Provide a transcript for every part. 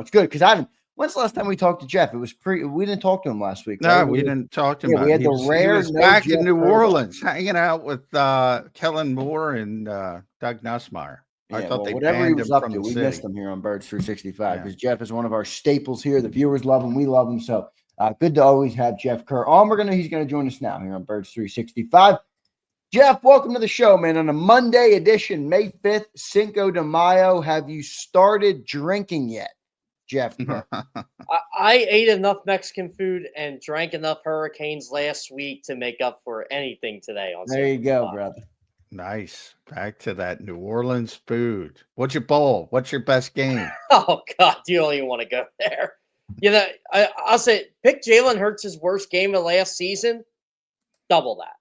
It's good because I haven't. When's the last time we talked to Jeff? It was we didn't talk to him last week. No, right? we didn't talk to him. Yeah, we had the rare. He was back in New Orleans, hanging out with Kellen Moore and Doug Nussmeier. I thought they whatever he banned was him up from to, the we city. missed him here on Birds 365 because Jeff is one of our staples here. The viewers love him. We love him. So good to always have Jeff Kerr on. He's going to join us now here on Birds 365. Jeff, welcome to the show, man. On a Monday edition, May 5th, Cinco de Mayo. Have you started drinking yet, Jeff Kerr? I ate enough Mexican food and drank enough Hurricanes last week to make up for anything today. There you go, brother. Nice. Back to that New Orleans food. What's your bowl? What's your best game? Oh, God, you don't even want to go there. You know, I'll say pick Jalen Hurts' worst game of last season, double that.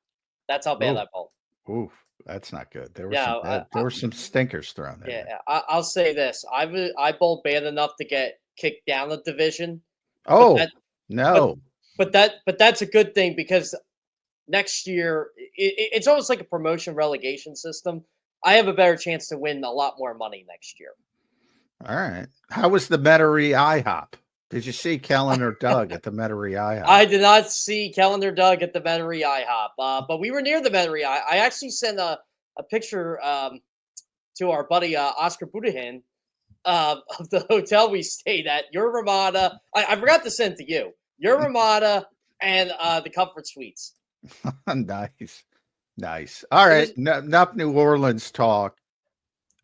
That's how bad that bowl. Oof, that's not good. There were some stinkers thrown in. Yeah, I'll say this: I bowled bad enough to get kicked down the division. Oh but that's a good thing because next year it's almost like a promotion relegation system. I have a better chance to win a lot more money next year. All right. How was the Metairie IHOP? Did you see Kellen or Doug at the Metairie IHOP? I did not see Kellen or Doug at the Metairie IHOP, but we were near the Metairie. I actually sent a picture to our buddy Oscar Budahan of the hotel we stayed at. Your Ramada. I forgot to send to you. Your Ramada and the Comfort Suites. Nice. All right. Enough New Orleans talk.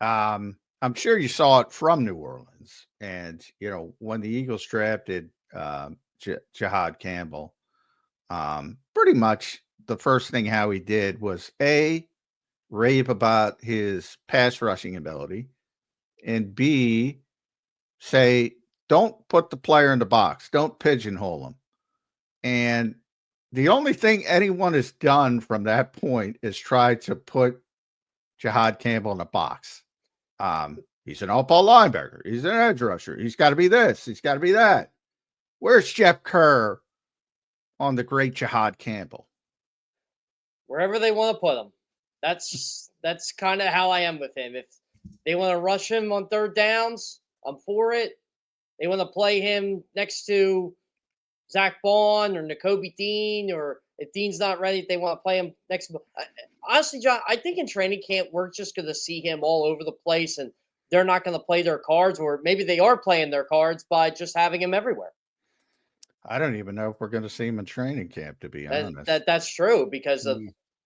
I'm sure you saw it from New Orleans. And, when the Eagles drafted Jihad Campbell, pretty much the first thing Howie did was A, rave about his pass rushing ability, and B, say, don't put the player in the box. Don't pigeonhole him. And the only thing anyone has done from that point is try to put Jihad Campbell in a box. He's an all-ball linebacker. He's an edge rusher. He's got to be this. He's got to be that. Where's Jeff Kerr on the great Jihad Campbell? Wherever they want to put him. That's kind of how I am with him. If they want to rush him on third downs, I'm for it. They want to play him next to Zach Bond or Nakobe Dean, or if Dean's not ready, they want to play him next. Honestly, John, I think in training camp, we're just going to see him all over the place, and they're not going to play their cards, or maybe they are playing their cards by just having him everywhere. I don't even know if we're going to see him in training camp, to be honest. That's true because of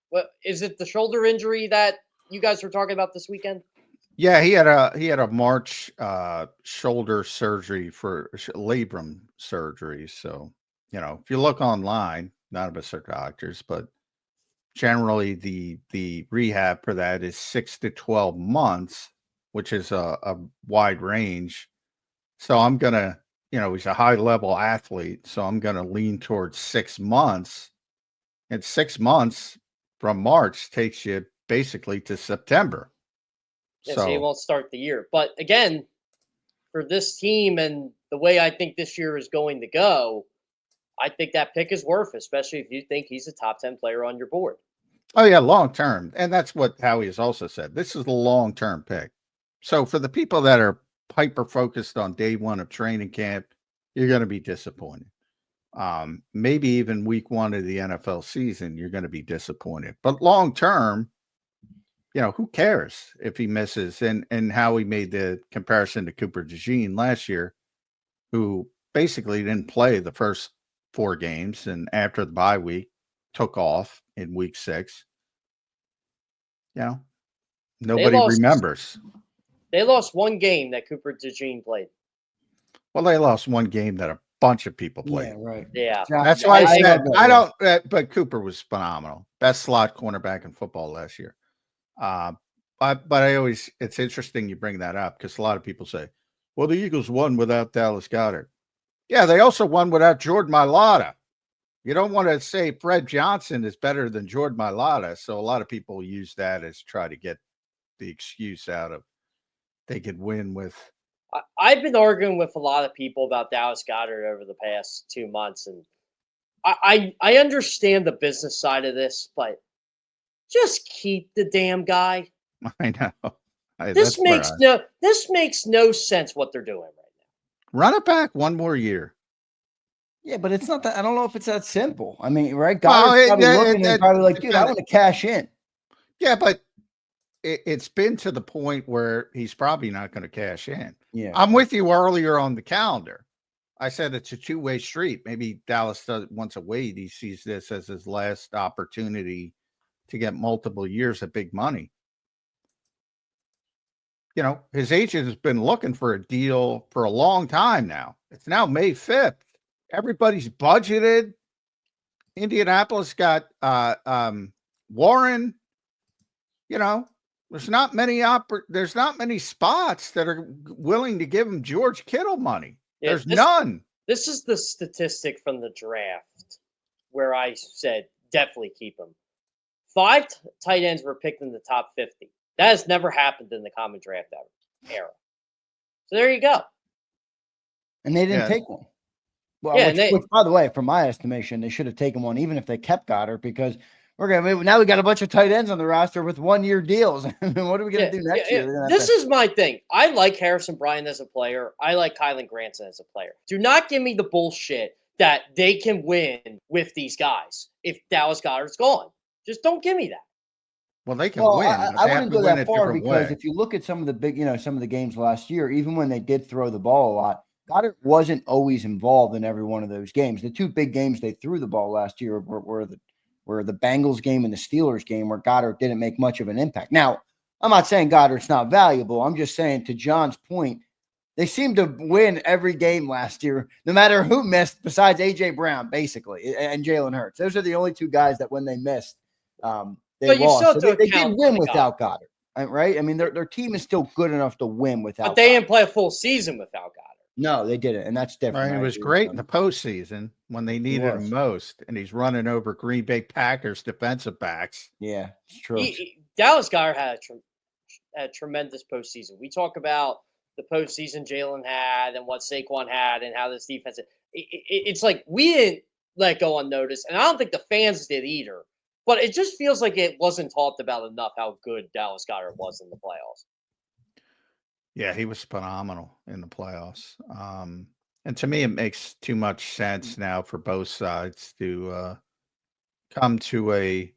what is it? The shoulder injury that you guys were talking about this weekend? Yeah, he had a March shoulder surgery for labrum surgery. So, if you look online, none of us are doctors, but generally the rehab for that is 6 to 12 months, which is a wide range. So I'm going to, he's a high level athlete. So I'm going to lean towards 6 months, and 6 months from March takes you basically to September. Yeah, so he won't start the year. But again, for this team and the way I think this year is going to go, I think that pick is worth, especially if you think he's a top 10 player on your board. Oh, yeah, long term. And that's what Howie has also said. This is a long-term pick. So for the people that are hyper-focused on day one of training camp, you're going to be disappointed. Maybe even week one of the NFL season, you're going to be disappointed. But long-term, who cares if he misses? And Howie made the comparison to Cooper DeJean last year, who basically didn't play the first 4 games, and after the bye week, took off in week 6. Nobody remembers. They lost one game that Cooper DeJean played. Well, they lost one game that a bunch of people played. Yeah, right. Yeah. That's why I said I don't, but Cooper was phenomenal. Best slot cornerback in football last year. But it's interesting you bring that up because a lot of people say, well, the Eagles won without Dallas Goedert. Yeah, they also won without Jordan Mailata. You don't want to say Fred Johnson is better than Jordan Mailata. So a lot of people use that as try to get the excuse out of they could win with. I've been arguing with a lot of people about Dallas Goedert over the past 2 months, and I understand the business side of this, but just keep the damn guy. I know. This makes no sense what they're doing right now. Run it back one more year. Yeah, but it's not that. I don't know if it's that simple. I mean, right? Well, Goddard's probably looking and probably like, dude, I want to cash in. Yeah, but it's been to the point where he's probably not going to cash in. Yeah, I'm with you earlier on the calendar. I said it's a two-way street. Maybe Dallas wants to wait. He sees this as his last opportunity to get multiple years of big money. You know, his agent has been looking for a deal for a long time now. It's now May 5th. Everybody's budgeted. Indianapolis got Warren. You know, there's not many spots that are willing to give him George Kittle money. Yeah, there's none. This is the statistic from the draft where I said definitely keep him. 5 tight ends were picked in the top 50. That has never happened in the common draft era. So there you go. And they didn't take one. Well, yeah, which, by the way, from my estimation, they should have taken one even if they kept Goddard, because now we got a bunch of tight ends on the roster with 1-year deals. What are we going to do next year? This is my thing. I like Harrison Bryant as a player. I like Kylan Granson as a player. Do not give me the bullshit that they can win with these guys if Dallas Goedert's gone. Just don't give me that. Well, they can win. I wouldn't go that far because if you look at some of the some of the games last year, even when they did throw the ball a lot, Goddard wasn't always involved in every one of those games. The two big games they threw the ball last year were the Bengals game and the Steelers game, where Goddard didn't make much of an impact. Now, I'm not saying Goddard's not valuable. I'm just saying, to John's point, they seemed to win every game last year, no matter who missed, besides A.J. Brown, basically, and Jalen Hurts. Those are the only two guys that when they missed, they lost. So they did win without Goddard, right? I mean, their team is still good enough to win without But they didn't play a full season without Goddard. No, they didn't, and that's different. Right, he was great in the postseason when they needed him most, and he's running over Green Bay Packers defensive backs. Yeah, it's true. Dallas Goedert had a tremendous postseason. We talk about the postseason Jalen had and what Saquon had and how this defense – it's like we didn't let go unnoticed, and I don't think the fans did either. But it just feels like it wasn't talked about enough how good Dallas Goedert was in the playoffs. Yeah, he was phenomenal in the playoffs. And to me, it makes too much sense now for both sides to come to a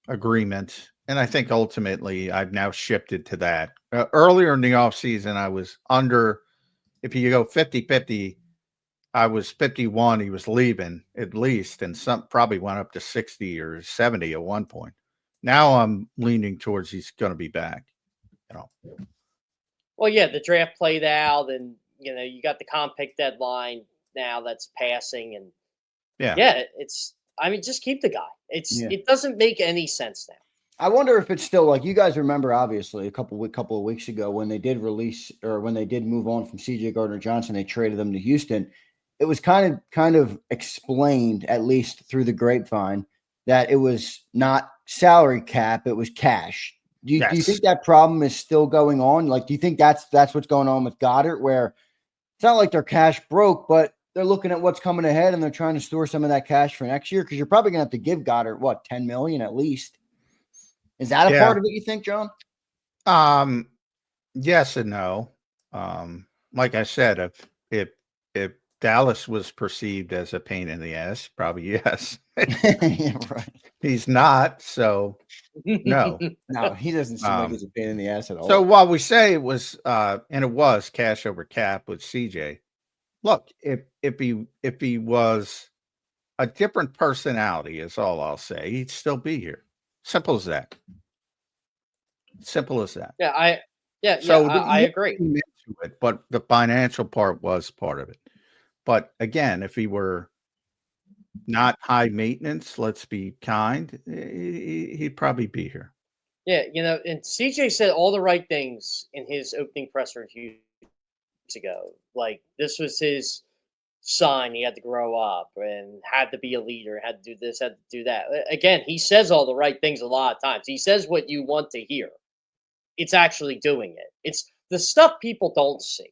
agreement. And I think ultimately I've now shifted to that. Earlier in the offseason, I was under, if you go 50-50, I was 51. He was leaving at least, and some probably went up to 60 or 70 at one point. Now I'm leaning towards he's going to be back. You know. Well, yeah, the draft played out, and you got the comp pick deadline now that's passing, and just keep the guy. It doesn't make any sense now. I wonder if it's still like, you guys remember, obviously, a couple of weeks ago when they did release, or when they did move on from C.J. Gardner-Johnson, they traded them to Houston. It was kind of explained, at least through the grapevine, that it was not salary cap, it was cash. Do you think that problem is still going on? Like, do you think that's what's going on with Goddard, where it's not like they're cash broke, but they're looking at what's coming ahead and they're trying to store some of that cash for next year? Because you're probably going to have to give Goddard, $10 million at least. Is that a part of it, you think, John? Yes and no. Like I said, if Dallas was perceived as a pain in the ass, probably yes. Yeah, right. He's not, so no. No, he doesn't seem like he's a pain in the ass at all. So while we say it was, and it was cash over cap with CJ, look, if he was a different personality, is all I'll say, he'd still be here. Simple as that. Simple as that. Yeah, I agree. But the financial part was part of it. But again, if he were not high maintenance, let's be kind, he'd probably be here. Yeah, and CJ said all the right things in his opening presser a few weeks ago. Like, this was his sign. He had to grow up and had to be a leader, had to do this, had to do that. Again, he says all the right things a lot of times. He says what you want to hear. It's actually doing it. It's the stuff people don't see.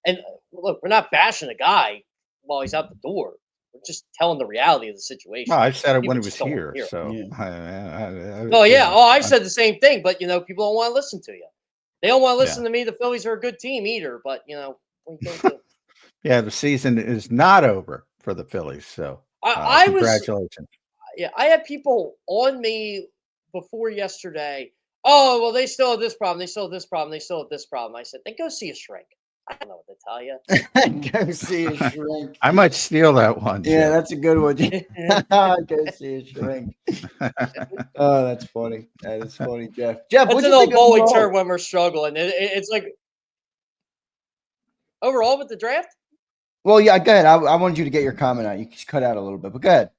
And look, we're not bashing the guy while he's out the door. We're just telling the reality of the situation. No, I said it when he was here. So, I've said the same thing, but people don't want to listen to you. They don't want to listen to me. The Phillies are a good team either, but What are you gonna do? Yeah, the season is not over for the Phillies. So I was congratulations. yeah, I had people on me before yesterday. Oh, well, they still have this problem. They still have this problem. They still have this problem. I said, then go see a shrink. I don't know what to tell you. Go see a shrink. I might steal that one. Yeah, Jeff. that's a good one. Go see a shrink. Oh, that's funny. That is funny, Jeff. Jeff, That's what an do you old think bowling overall? term when we're struggling. It's like overall with the draft. Well, yeah, go ahead. I wanted you to get your comment out. You just cut out a little bit, but go ahead.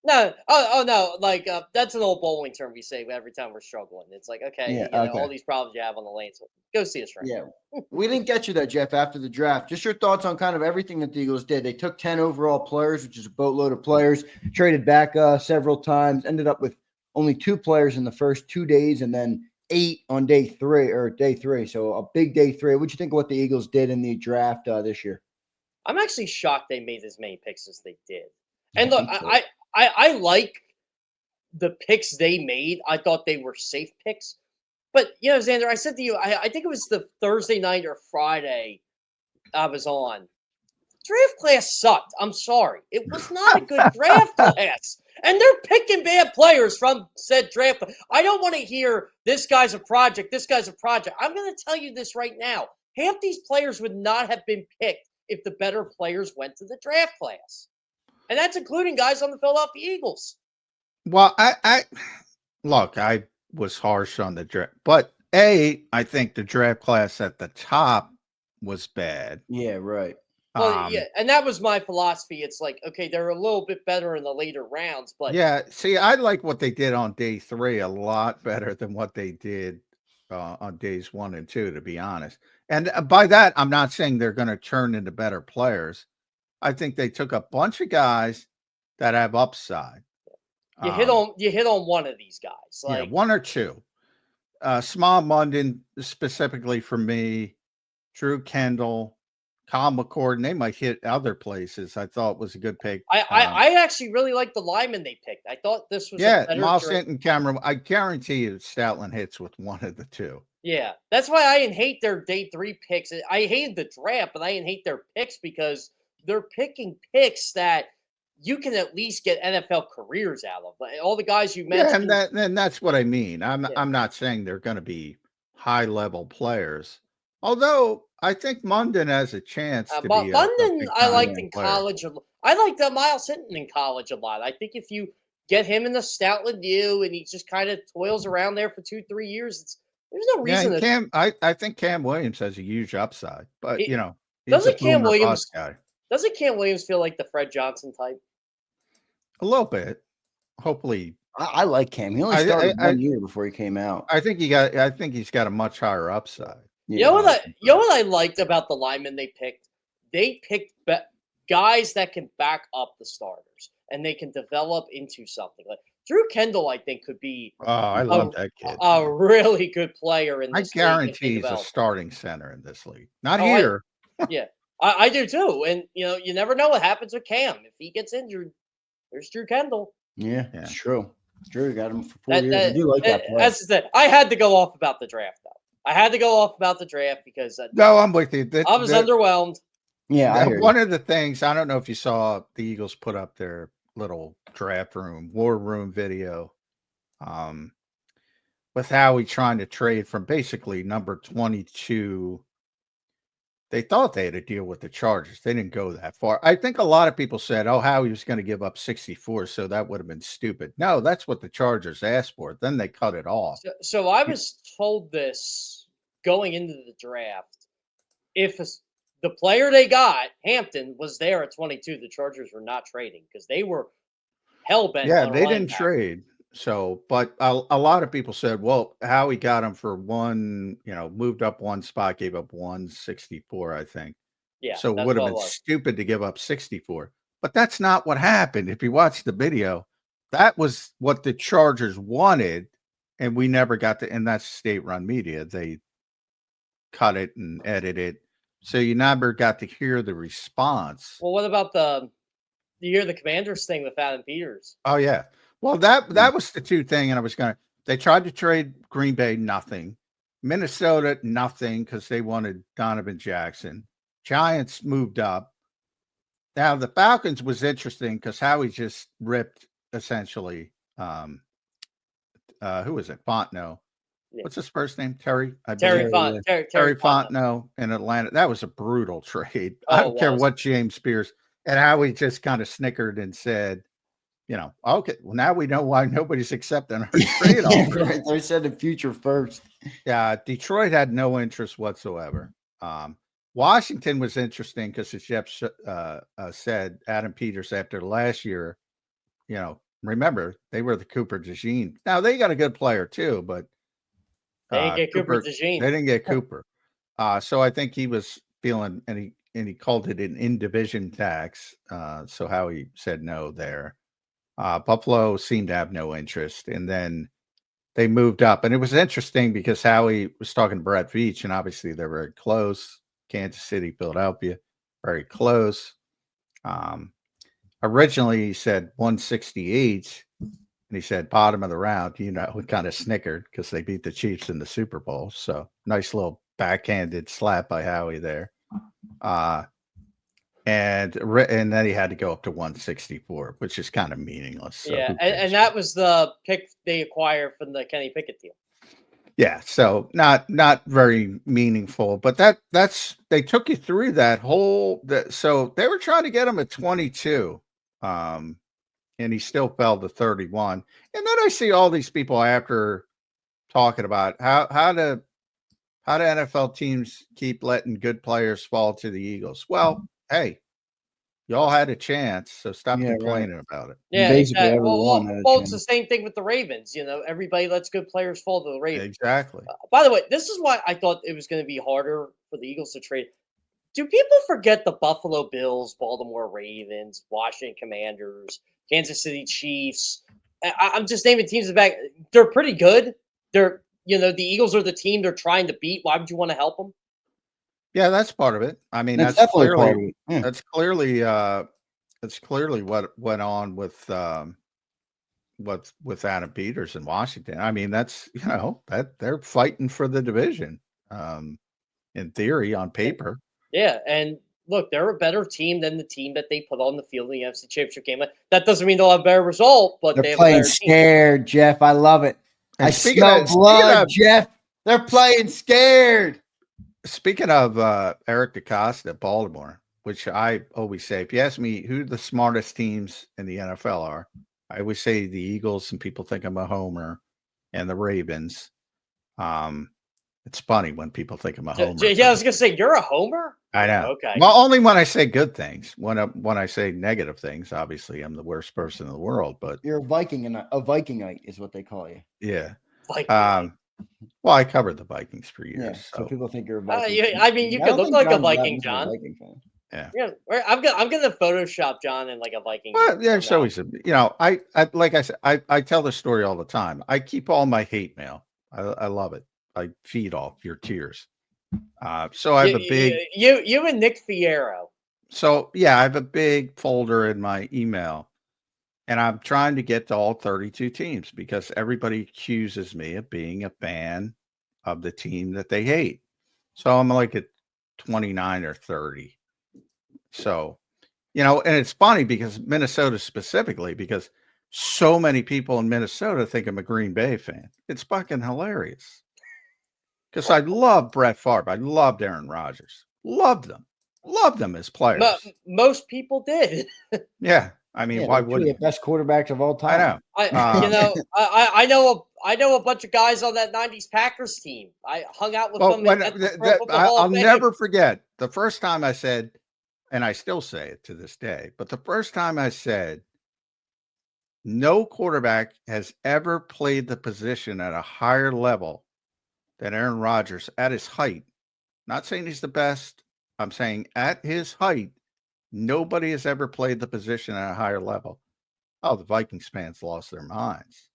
No, oh no, like that's an old bowling term we say every time we're struggling. It's like, okay, Yeah, you know, okay. all these problems you have on the lane, so go see a shrink. Yeah. We didn't get you there, Jeff, after the draft. Just your thoughts on kind of everything that the Eagles did. They took 10 overall players, which is a boatload of players, traded back several times, ended up with only 2 players in the first 2 days and then 8 on day 3. So a big day 3. What'd you think of what the Eagles did in the draft this year? I'm actually shocked they made as many picks as they did. Yeah, And look, me too. I like the picks they made. I thought they were safe picks. But, you know, Zander, I said to you, I think it was the Thursday night or Friday I was on. Draft class sucked. I'm sorry. It was not a good draft class. And they're picking bad players from said draft. I don't want to hear this guy's a project, this guy's a project. I'm going to tell you this right now. Half these players would not have been picked if the better players went to the draft class. And that's including guys on the Philadelphia Eagles. Well, I look, I was harsh on the draft, but I think the draft class at the top was bad. Yeah, right. Well, yeah, and that was my philosophy. It's like, okay, they're a little bit better in the later rounds, but yeah, see, I like what they did on day 3 a lot better than what they did on days 1 and 2, to be honest. And by that, I'm not saying they're going to turn into better players. I think they took a bunch of guys that have upside. you hit on one of these guys. Like, Yeah, 1 or 2. Small Munden, specifically for me, Drew Kendall, Kyle McCord, they might hit other places. I thought was a good pick. I actually really like the lineman they picked. I thought this was a better Miles Hinton, Cameron. I guarantee you Stoutland hits with one of the 2. Yeah, that's why I didn't hate their day 3 picks. I hated the draft, but I didn't hate their picks because they're picking picks that you can at least get NFL careers out of. Like, all the guys you mentioned. Yeah, and that's what I mean. I'm Yeah. I'm not saying they're going to be high level players. Although I think Munden has a chance to be Munden, I liked in player. college. I liked Miles Hinton in college a lot. I think if you get him in the Stoutland U and he just kind of toils around there for 2-3 years, there's no reason. I think Cam Williams has a huge upside, but you know, he's doesn't a boomer Williams guy. Doesn't Cam Williams feel like the Fred Johnson type? A little bit. Hopefully, I like Cam. He only started 1 year before he came out. I think he's got a much higher upside. Yeah. You know what I liked about the linemen they picked? They picked guys that can back up the starters and they can develop into something. Like Drew Kendall, I think, could be I love that kid. A really good player in I this guarantee he's a starting center in this league. Not Oh, here. Yeah, I do too. And you know, you never know what happens with Cam. If he gets injured, there's Drew Kendall. Yeah, it's true. Drew got him for 4 years. I do like that play. That's the I had to go off about the draft, though. I had to go off about the draft because No, I'm with you. I was underwhelmed. Yeah, I hear one of the things, I don't know if you saw the Eagles put up their little draft room, war room video with Howie trying to trade from basically number 22. They thought they had a deal with the Chargers. They didn't go that far. I think a lot of people said, oh, Howie was going to give up 64, so that would have been stupid. No, that's what the Chargers asked for. Then they cut it off. So I was told this going into the draft. If the player they got, Hampton, was there at 22, the Chargers were not trading because they were hell-bent. Yeah, they didn't trade. So, but a lot of people said, well, Howie got him for moved up one spot, gave up 164, I think. Yeah. So it would have been stupid to give up 64. But that's not what happened. If you watch the video, that was what the Chargers wanted, and we never got to, and that's state-run media. They cut it and edit it. So you never got to hear the response. Well, what about the Commanders thing with Adam Peters? Oh, yeah. Well, that was the 2 thing, and they tried to trade Green Bay, nothing. Minnesota, nothing because they wanted Donovan Jackson. Giants moved up. Now the Falcons was interesting because Howie just ripped essentially. Who is it? Fontenot. Yeah. What's his first name? Terry. Terry Terry Fontenot in Atlanta. That was a brutal trade. Oh, I don't care what James Spears. And Howie just kind of snickered and said, okay, well, now we know why nobody's accepting our trade offer. Right. They said the future first. Yeah, Detroit had no interest whatsoever. Washington was interesting because, as Jeff said, Adam Peters after last year, remember, they were the Cooper DeJean. Now, they got a good player too, but they didn't get Cooper DeJean. They didn't get Cooper. So I think he was feeling, and he called it an in-division tax. So Howie said no there. Buffalo seemed to have no interest. And then they moved up. And it was interesting because Howie was talking to Brett Veach, and obviously they're very close. Kansas City, Philadelphia, very close. Originally, he said 168, and he said bottom of the round. We kind of snickered because they beat the Chiefs in the Super Bowl. So nice little backhanded slap by Howie there. And then he had to go up to 164, which is kind of meaningless. So yeah, and that was the pick they acquired from the Kenny Pickett deal. Yeah, so not very meaningful, but that's they took you through that whole. So they were trying to get him at 22, and he still fell to 31. And then I see all these people after talking about how do NFL teams keep letting good players fall to the Eagles. Well, hey, y'all had a chance, so stop complaining about it. Yeah, basically exactly. Well, it's the same thing with the Ravens. Everybody lets good players fall to the Ravens. Exactly. By the way, this is why I thought it was going to be harder for the Eagles to trade. Do people forget the Buffalo Bills, Baltimore Ravens, Washington Commanders, Kansas City Chiefs? I'm just naming teams in the back. They're pretty good. They're, the Eagles are the team they're trying to beat. Why would you want to help them? Yeah, that's part of it. I mean, that's clearly that's clearly what went on with Adam Peters in Washington. I mean, that's that they're fighting for the division, in theory, on paper. Yeah, and look, they're a better team than the team that they put on the field in the NFC Championship game. That doesn't mean they'll have a better result, but they're playing scared, team. Jeff. I love it. And I smell blood, Jeff. They're playing scared. Speaking of Eric DeCosta, Baltimore, which I always say, if you ask me who the smartest teams in the NFL are, I always say the Eagles, and people think I'm a homer, and the Ravens. It's funny when people think I'm a homer. Yeah, I was gonna say you're a homer. I know. Okay. Well, only when I say good things. When I say negative things, obviously I'm the worst person in the world. But you're a Viking, and a Vikingite is what they call you. Yeah. Well, I covered the Vikings for years. Yeah, so people think you're a Viking. I mean, you could look like a Viking, John. A Viking fan. Yeah. I'm gonna Photoshop John in like a Viking. Well, there's always I like I said, I tell the story all the time. I keep all my hate mail. I love it. I feed off your tears. So I have a big you and Nick Fierro. So yeah, I have a big folder in my email. And I'm trying to get to all 32 teams because everybody accuses me of being a fan of the team that they hate. So I'm like at 29 or 30. So, and it's funny because Minnesota specifically, because so many people in Minnesota think I'm a Green Bay fan. It's fucking hilarious. Because I love Brett Favre. I loved Aaron Rodgers. Loved them as players. Most people did. Yeah. I mean, why wouldn't you? Best quarterbacks of all time. I know. I know a bunch of guys on that '90s Packers team. I hung out with them. I'll never forget the first time I said, and I still say it to this day, but the first time I said, no quarterback has ever played the position at a higher level than Aaron Rodgers at his height. Not saying he's the best. I'm saying at his height. Nobody has ever played the position at a higher level. Oh, the Vikings fans lost their minds.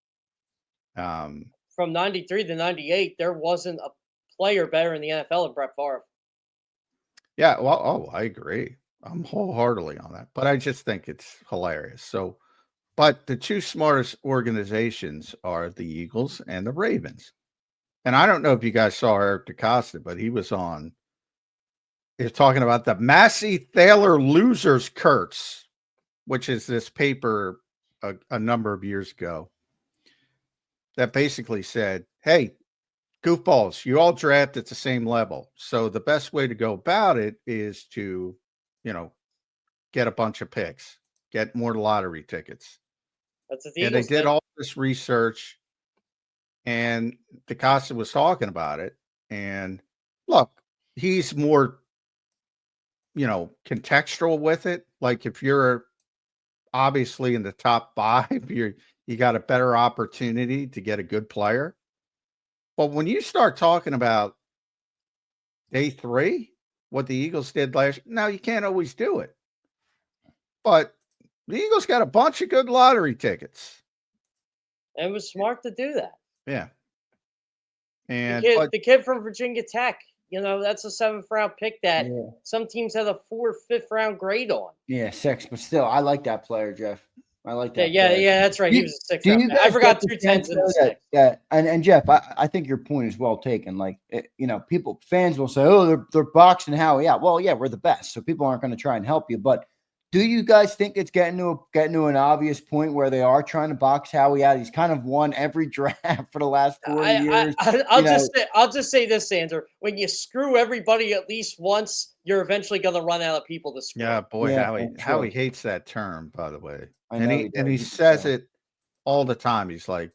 From 93 to 98, there wasn't a player better in the NFL than Brett Favre. Yeah, well, I agree. I'm wholeheartedly on that. But I just think it's hilarious. So, but the two smartest organizations are the Eagles and the Ravens. and I don't know if you guys saw Eric DeCosta, but he was talking about the Massey Thaler Losers Curse, which is this paper a number of years ago that basically said, hey, goofballs, you all draft at the same level. So the best way to go about it is to, get a bunch of picks, get more lottery tickets. That's what the And they Eagles did all this research, and DeCosta was talking about it. And look, he's more, contextual with it. Like if you're obviously in the top 5, you got a better opportunity to get a good player. But when you start talking about day 3, what the Eagles did last year, now you can't always do it. But the Eagles got a bunch of good lottery tickets. And it was smart to do that. Yeah. The And kid from Virginia Tech, that's a 7th round pick that some teams had a 4th or 5th round grade on. Yeah, 6, but still, I like that player, Jeff. I like that. Yeah, that's right. He was a 6th round pick. I forgot 2 10s in the 6. Yeah, and Jeff, I think your point is well taken. Like, fans will say, oh, they're boxing Howie out. Well, yeah, we're the best, so people aren't going to try and help you. But do you guys think it's getting to an obvious point where they are trying to box Howie out? He's kind of won every draft for the last 40 years. I'll just say this, Zander. When you screw everybody at least once, you're eventually going to run out of people to screw. Yeah, boy, Yeah, Howie hates that term, by the way. I know he says it all the time. He's like,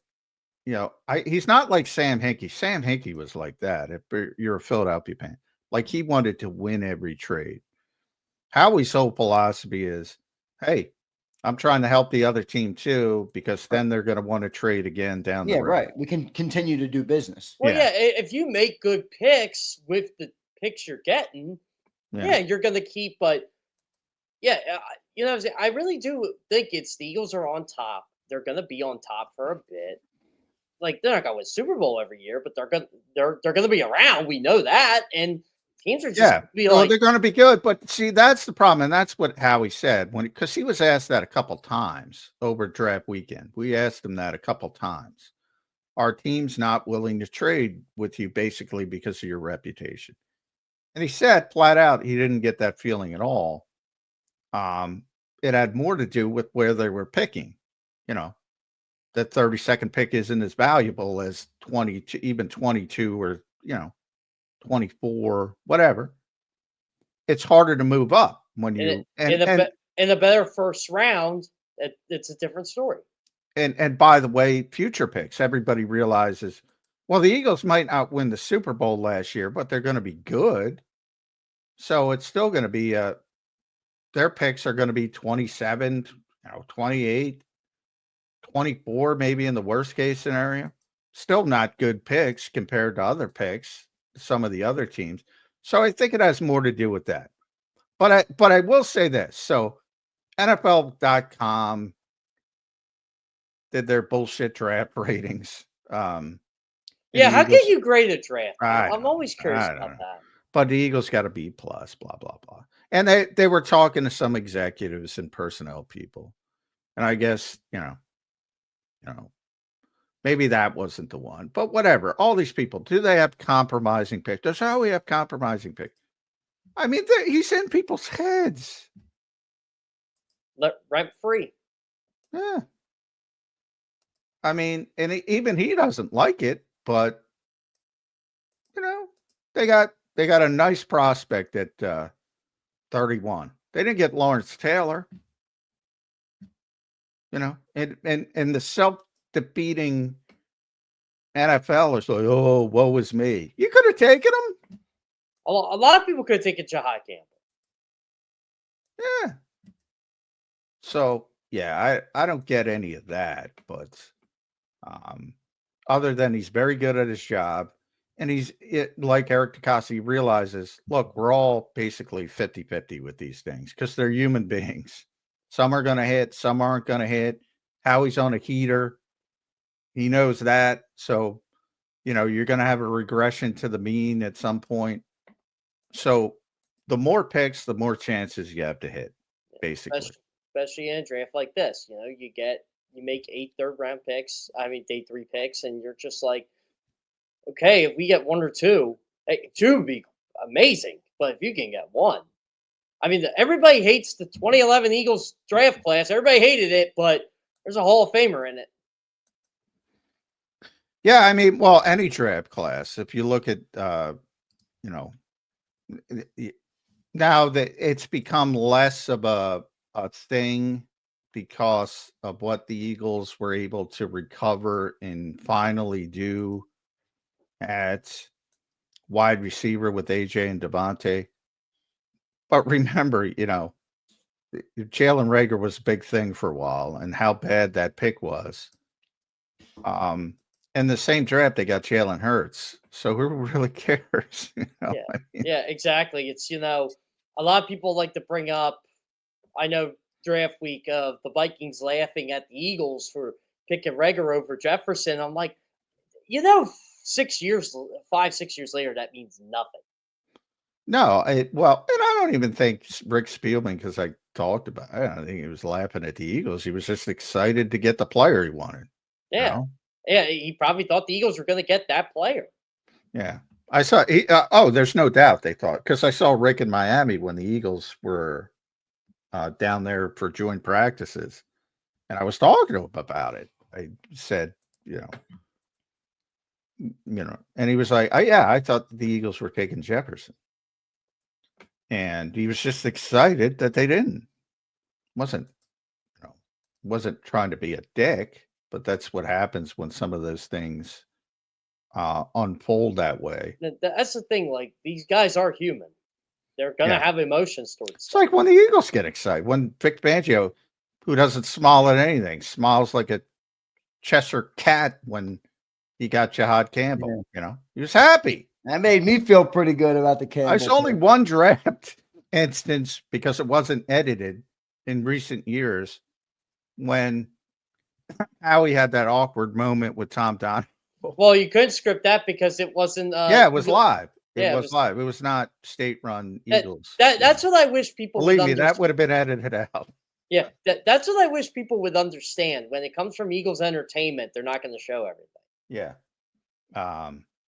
he's not like Sam Hinkie. Sam Hinkie was like that. If you're a Philadelphia fan, like he wanted to win every trade. Howie's whole philosophy is, hey, I'm trying to help the other team too, because then they're going to want to trade again down the road. Yeah, right. We can continue to do business. Well, yeah, if you make good picks with the picks you're getting, you're going to keep. But I really do think the Eagles are on top. They're going to be on top for a bit. Like they're not going to win Super Bowl every year, but they're going to be around. We know that, and teams are just they're going to be good. But see, that's the problem, and that's what Howie said because he was asked that a couple times over draft weekend. We asked him that a couple times. Our team's not willing to trade with you basically because of your reputation, and he said flat out he didn't get that feeling at all. It had more to do with where they were picking. That 32nd pick isn't as valuable as 22, even 22 or 24, whatever. It's harder to move up when you in a better first round. It's a different story. And by the way, future picks, everybody realizes, well, the Eagles might not win the Super Bowl last year, but they're going to be good. So it's still going to be their picks are going to be 27, 28, 24, maybe in the worst case scenario. Still not good picks compared to other picks, some of the other teams. So I think it has more to do with that. But I will say this. So NFL.com did their bullshit draft ratings. How can you grade a draft? I'm always curious about that. But the Eagles got a B+, blah, blah, blah. And they were talking to some executives and personnel people. And I guess, maybe that wasn't the one. But whatever. All these people, do they have compromising picks? Does Howie have compromising picks? I mean, he's in people's heads. Rent free. Yeah. I mean, and even he doesn't like it, but they got a nice prospect at 31. They didn't get Lawrence Taylor. And the self-defeating NFL is like, oh, woe is me. You could have taken him. A lot of people could have taken Jihad Campbell. Yeah. So, I don't get any of that, but other than he's very good at his job, and like Eric DeCosta, he realizes, look, we're all basically 50-50 with these things because they're human beings. Some are going to hit, some aren't going to hit. Howie's on a heater. He knows that. So, you're going to have a regression to the mean at some point. So the more picks, the more chances you have to hit, basically. Especially in a draft like this. You make 8 third-round picks. I mean, day 3 picks, and you're just like, okay, if we get 1 or 2, two would be amazing. But if you can get 1, I mean, everybody hates the 2011 Eagles draft class. Everybody hated it, but there's a Hall of Famer in it. Yeah, I mean, well, any draft class. If you look at, now that it's become less of a thing because of what the Eagles were able to recover and finally do at wide receiver with AJ and Devontae. But remember, Jalen Reagor was a big thing for a while, and how bad that pick was. In the same draft, they got Jalen Hurts. So who really cares? Yeah, exactly. It's, a lot of people like to bring up, I know draft week of the Vikings laughing at the Eagles for picking Reagor over Jefferson. I'm like, 6 years, 5-6 years later, that means nothing. No, and I don't even think Rick Spielman, because I talked about it, I don't think he was laughing at the Eagles. He was just excited to get the player he wanted. Yeah. Yeah, he probably thought the Eagles were going to get that player. Yeah. I saw, there's no doubt they thought, because I saw Rick in Miami when the Eagles were down there for joint practices, and I was talking to him about it. I said, and he was like, "Oh yeah, I thought the Eagles were taking Jefferson," and he was just excited that they didn't. Wasn't trying to be a dick, but that's what happens when some of those things unfold that way. That's the thing. Like, these guys are human. They're going to have emotions towards It's like when the Eagles get excited. When Vic Fangio, who doesn't smile at anything, smiles like a Cheshire cat when he got Jihad Campbell. He was happy. That made me feel pretty good about the Campbell. There's only one draft instance, because it wasn't edited in recent years, when Howie had that awkward moment with Tom Don. Well, you couldn't script that because it wasn't. It was live. It was live. It was not state-run Eagles. That's what I wish people believe would me. understand. That would have been edited out. Yeah, that's what I wish people would understand. When it comes from Eagles entertainment, they're not going to show everything. Yeah.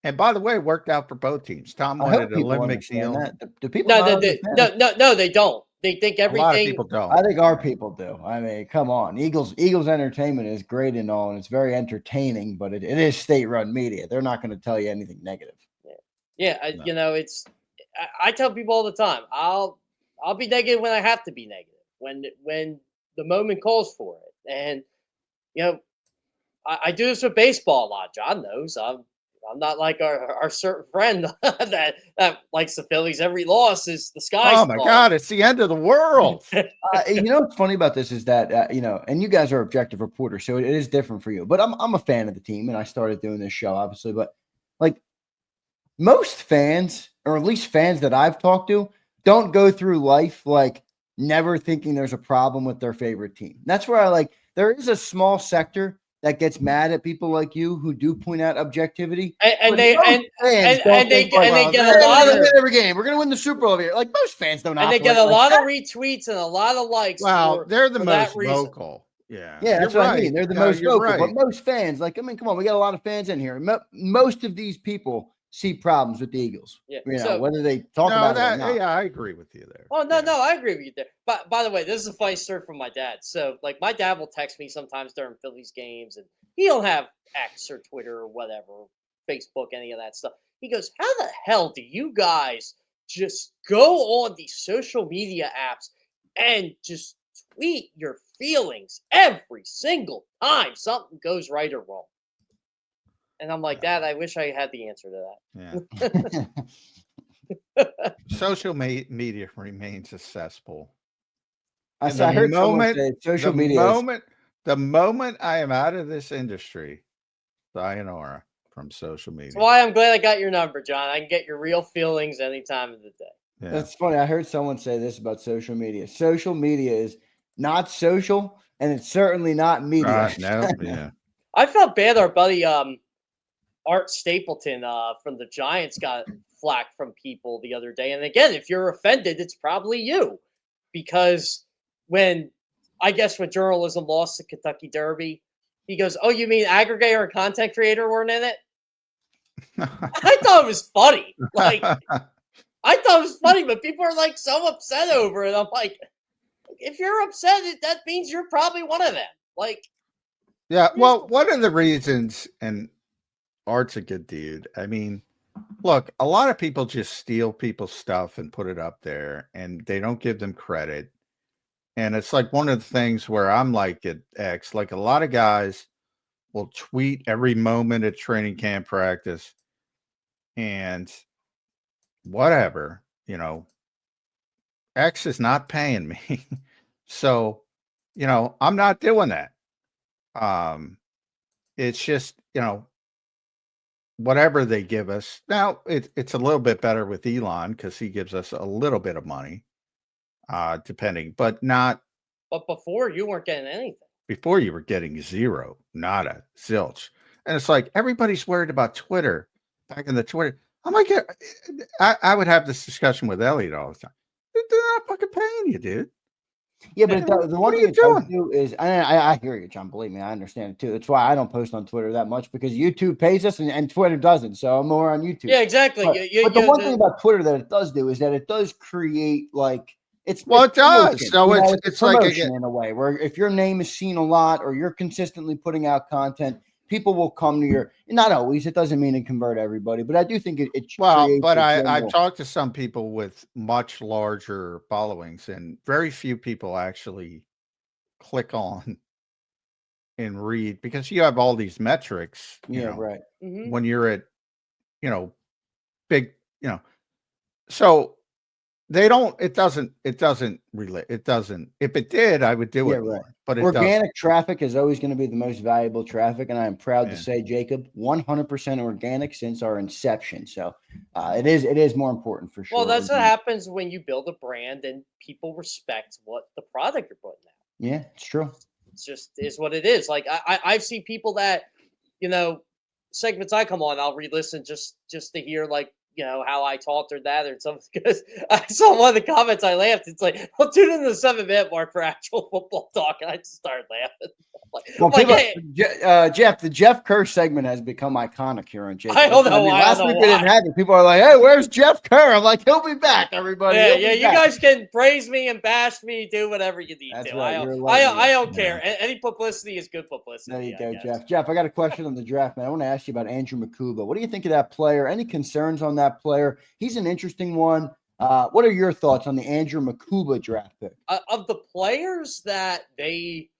And by the way, it worked out for both teams. Tom wanted an Olympic deal. Do people? No, they don't. They think everything. A lot of people don't. I think our people do. I mean, come on, Eagles entertainment is great and all, and it's very entertaining, but it is state-run media. They're not going to tell you anything negative. Yeah. It's. I tell people all the time, I'll be negative when I have to be negative, when the moment calls for it, and I do this with baseball a lot. John knows I'm not like our certain friend that likes the Phillies. Every loss is the sky. Oh my God, it's the end of the world. What's funny about this is that and you guys are objective reporters, so it is different for you. But I'm a fan of the team, and I started doing this show obviously. But like most fans, or at least fans that I've talked to, don't go through life like never thinking there's a problem with their favorite team. That's where there is a small sector that gets mad at people like you who do point out objectivity, and they get a lot of every game. We're gonna win the Super Bowl here. Like most fans don't, and they get a lot of retweets and a lot of likes. Well, they're the most vocal. Yeah, that's what I mean. They're the most vocal, but most fans, come on, we got a lot of fans in here. Most of these people see problems with the Eagles. Yeah, whether they talk about it or not. Yeah, I agree with you there. Oh, no, I agree with you there. But by the way, this is a funny story from my dad. So, my dad will text me sometimes during Phillies games, and he don't have X or Twitter or whatever, Facebook, any of that stuff. He goes, "How the hell do you guys just go on these social media apps and just tweet your feelings every single time something goes right or wrong?" And I'm like, "Dad, I wish I had the answer to that." Yeah. Social media remains a cesspool. I heard someone say social media. The moment I am out of this industry, sayonara from social media. That's why I'm glad I got your number, John. I can get your real feelings any time of the day. Yeah. That's funny. I heard someone say this about social media. Social media is not social, and it's certainly not media. No, yeah. I felt bad. Our buddy Art Stapleton from the Giants got flack from people the other day. And again, if you're offended, it's probably you. Because when journalism lost the Kentucky Derby, he goes, "Oh, you mean aggregator and content creator weren't in it?" I thought it was funny. Like, I thought it was funny, but people are like so upset over it. I'm like, if you're upset, that means you're probably one of them. Like, yeah. Well, one of the reasons, and Art's a good dude. I mean, look, a lot of people just steal people's stuff and put it up there, and they don't give them credit. And it's like one of the things where I'm like at X, like a lot of guys will tweet every moment at training camp practice and whatever, X is not paying me. So, I'm not doing that. It's just, whatever they give us. Now it's a little bit better with Elon because he gives us a little bit of money, depending, but not. But before you weren't getting anything. Before you were getting zero, nada, zilch. And it's like everybody's worried about Twitter. Back in the Twitter, I'm like, I would have this discussion with Elliot all the time. They're not fucking paying you, dude. Yeah, but the one thing it does do is, I hear you, John. Believe me, I understand it too. It's why I don't post on Twitter that much because YouTube pays us and Twitter doesn't. So I'm more on YouTube. Yeah, exactly. But the one thing about Twitter that it does do is that it does create like it does. So it's like in a way where if your name is seen a lot or you're consistently putting out content, people will come to your. Not always. It doesn't mean to convert everybody, but I do think it. But I've talked to some people with much larger followings, and very few people actually click on and read because you have all these metrics. Right. When you're at, big, so. They don't. It doesn't relate. It doesn't. If it did, I would do it. Right. But organic traffic is always going to be the most valuable traffic, and I am proud to say, JAKIB, 100% organic since our inception. So it is more important for sure. Well, that's what happens when you build a brand and people respect what the product you're putting out. Yeah, it's true. It's just is what it is. Like I've seen people that segments I come on, I'll re-listen just to hear like. How I talked or that or something. Because I saw one of the comments, I laughed. It's like, I'll tune in to the 7-minute mark for actual football talk. And I just started laughing. Hey. Jeff, the Jeff Kerr segment has become iconic here on JAKIB. I don't know why. Last week we didn't have it. People are like, hey, where's Jeff Kerr? I'm like, he'll be back, everybody. Yeah, you guys can praise me and bash me, do whatever you need to. Right. I don't care. Any publicity is good publicity. There you go, Jeff. Jeff, I got a question on the draft, man. I want to ask you about Andrew McCuba. What do you think of that player? Any concerns on that player? He's an interesting one. What are your thoughts on the Andrew McCuba draft pick? Of the players that they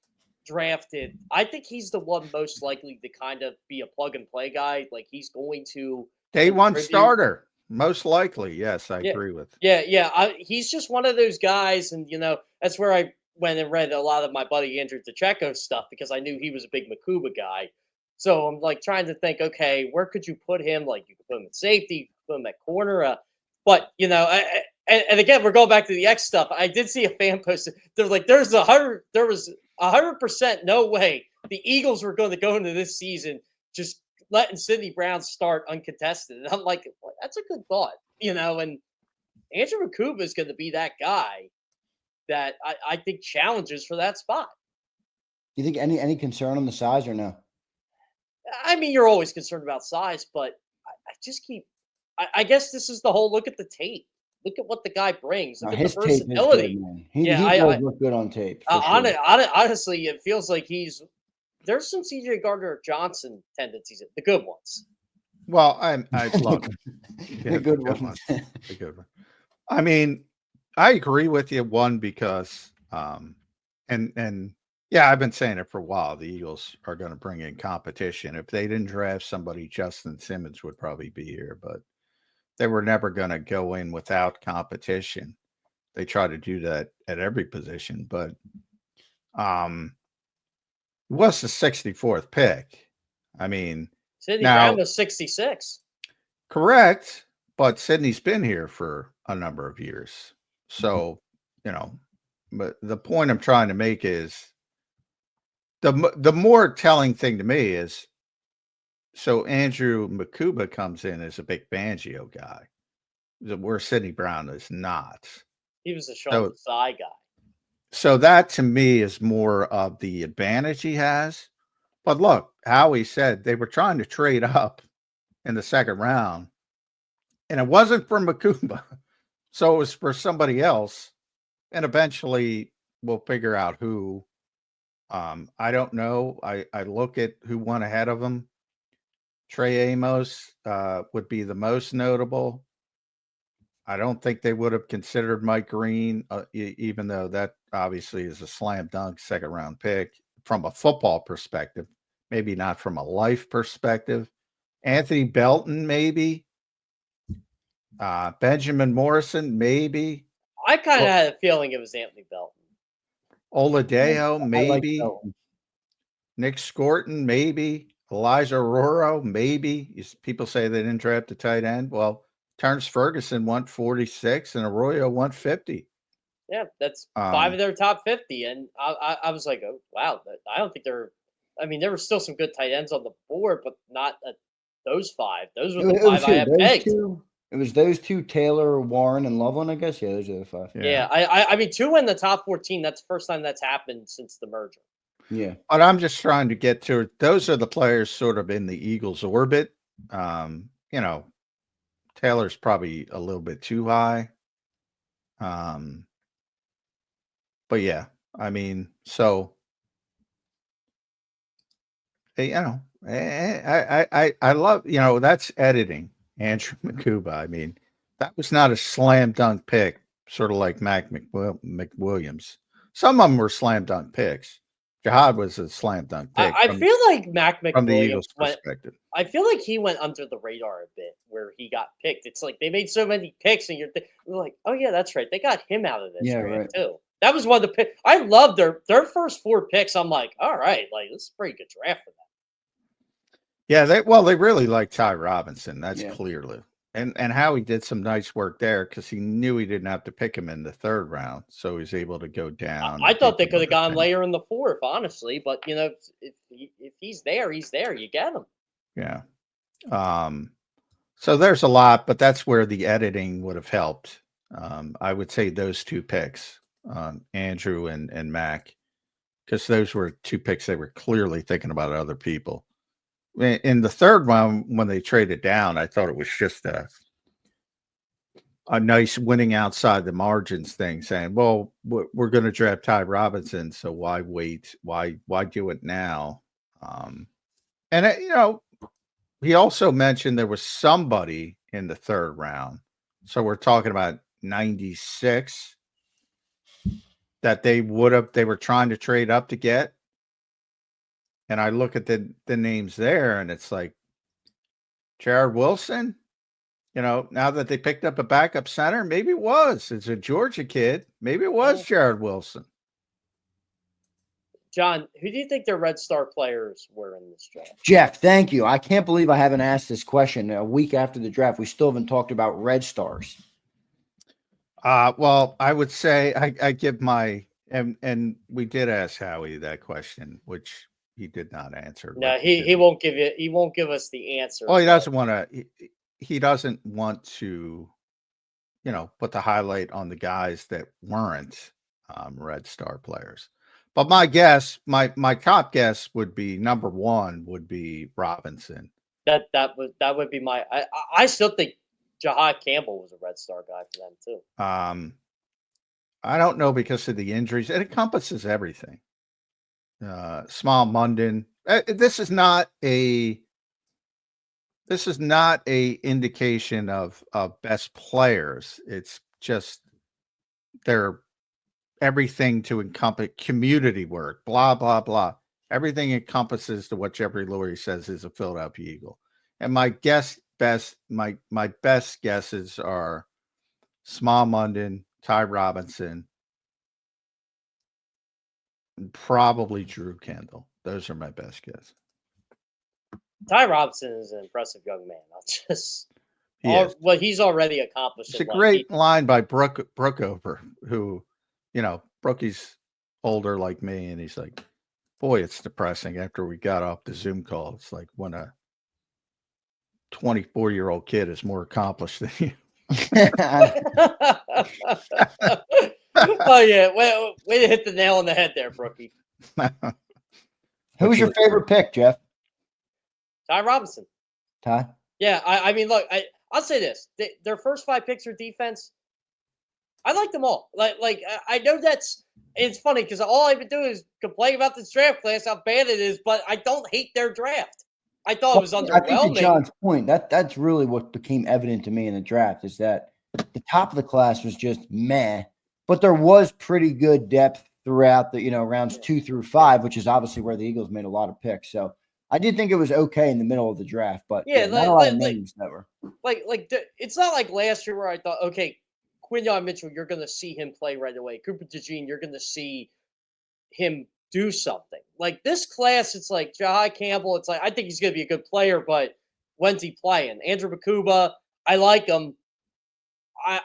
drafted, I think he's the one most likely to kind of be a plug and play guy. Like he's going to day one starter, most likely. Yes, I agree with. Yeah. He's just one of those guys, and that's where I went and read a lot of my buddy Andrew DeCecco's stuff because I knew he was a big McCuba guy. So I'm like trying to think, okay, where could you put him? Like you could put him at safety, you could put him at corner. But and again, we're going back to the X stuff. I did see a fan post. They're like, there was 100% no way the Eagles were going to go into this season just letting Sidney Brown start uncontested. And I'm like, well, that's a good thought, and Andrew McCuba is going to be that guy that I think challenges for that spot. Do you think any concern on the size or no? I mean, you're always concerned about size, but I just keep. I guess this is the whole look at the tape. Look at what the guy brings. Look at the versatility. He does look good on tape. Honestly, it feels like there's some CJ Gardner-Johnson tendencies, the good ones. Well, I love the good ones. The good one. I mean, I agree with you. One, because and yeah, I've been saying it for a while. The Eagles are going to bring in competition. If they didn't draft somebody, Justin Simmons would probably be here, but they were never going to go in without competition. They try to do that at every position, but it was the 64th pick. I mean, Sidney Brown was 66. Correct, but Sidney's been here for a number of years. So, but the point I'm trying to make is the more telling thing to me is, so Andrew McCuba comes in as a big Fangio guy, where Sidney Brown is not. He was a Sean Desai guy. So that to me is more of the advantage he has. But look, Howie said they were trying to trade up in the second round, and it wasn't for Makumba, so it was for somebody else, and eventually we'll figure out who. I don't know. I look at who won ahead of him. Trey Amos would be the most notable. I don't think they would have considered Mike Green, even though that obviously is a slam dunk second round pick from a football perspective, maybe not from a life perspective. Anthony Belton, maybe. Benjamin Morrison, maybe. I kind of had a feeling it was Anthony Belton. Oladipo, I maybe. like Belton. Nick Scorton, maybe. Elijah Aroro, maybe. People say they didn't draft a tight end. Well, Terrence Ferguson went 46 and Arroyo went 50. Yeah, that's 5 of their top 50. And I was like, oh, wow. I don't think there were still some good tight ends on the board, but not those 5. Those were the 5 I had pegged. It was those 2, Taylor, Warren, and Loveland, I guess. Yeah, those are the 5. Yeah, I mean, 2 in the top 14. That's the first time that's happened since the merger. Yeah. But I'm just trying to get to it. Those are the players sort of in the Eagles' orbit. Taylor's probably a little bit too high. But yeah, I mean, so I love, that's editing. Andrew Makuba. I mean, that was not a slam dunk pick, sort of like Mac McWilliams. Some of them were slam dunk picks. Jihad was a slam dunk pick. I feel like Mac McWilliams from the Eagles' perspective. I feel like he went under the radar a bit where he got picked. It's like they made so many picks, and you're like, oh yeah, that's right. They got him out of this draft too. That was one of the picks. I love their first 4 picks. I'm like, all right, like this is a pretty good draft for them. Yeah, they really like Ty Robinson. That's clearly. And Howie did some nice work there because he knew he didn't have to pick him in the 3rd round, so he was able to go down. I thought they could have gone later in the 4th, honestly, but if he's there, he's there. You get him. Yeah. So there's a lot, but that's where the editing would have helped. I would say those 2 picks, Andrew and Mac, because those were 2 picks they were clearly thinking about other people. In the 3rd round, when they traded down, I thought it was just a nice winning outside the margins thing, saying, well, we're going to draft Ty Robinson, so why wait? Why do it now? He also mentioned there was somebody in the 3rd round. So we're talking about 96 that they were trying to trade up to get. And I look at the names there, and it's like Jared Wilson. Now that they picked up a backup center, maybe it was. It's a Georgia kid. Maybe it was Jared Wilson. John, who do you think their Red Star players were in this draft? Jeff, thank you. I can't believe I haven't asked this question a week after the draft. We still haven't talked about Red Stars. Well, I would say I give my and we did ask Howie that question, which he did not answer. No, he won't give you. He won't give us the answer. Well, he doesn't want to. He doesn't want to, put the highlight on the guys that weren't Red Star players. But my guess, my top guess would be number 1 would be Robinson. That would be my. I still think Jihad Campbell was a Red Star guy for them too. I don't know because of the injuries. It encompasses everything. Small Munden. This is not a indication of best players. It's just they're everything to encompass community work, blah, blah, blah. Everything encompasses to what Jeffrey Lurie says is a Philadelphia Eagle. And my best guesses are Small Munden, Ty Robinson, and probably Drew Kendall. Those are my best guesses. Ty Robinson is an impressive young man. He's already accomplished. It's a great line by Brookover, who, Brookie's older like me, and he's like, boy, it's depressing after we got off the Zoom call. It's like when a 24-year-old kid is more accomplished than you. Oh, yeah. Way to hit the nail on the head there, Brookie. Who was your favorite pick, Jeff? Ty Robinson. Ty? Yeah, I mean, look, I'll say this: their first 5 picks are defense. I like them all. I know it's funny because all I've been doing is complain about this draft class, how bad it is, but I don't hate their draft. I thought it was I think to underwhelming. John's point, that's really what became evident to me in the draft is that the top of the class was just meh, but there was pretty good depth throughout the rounds 2 through 5, which is obviously where the Eagles made a lot of picks. So I did think it was okay in the middle of the draft, but Yeah, not a lot of names that were it's not like last year where I thought, okay, Quinyon Mitchell, you're going to see him play right away. Cooper DeJean, you're going to see him do something. Like this class, it's like Jihad Campbell. It's like I think he's going to be a good player, but when's he playing? Andrew Bakuba, I like him.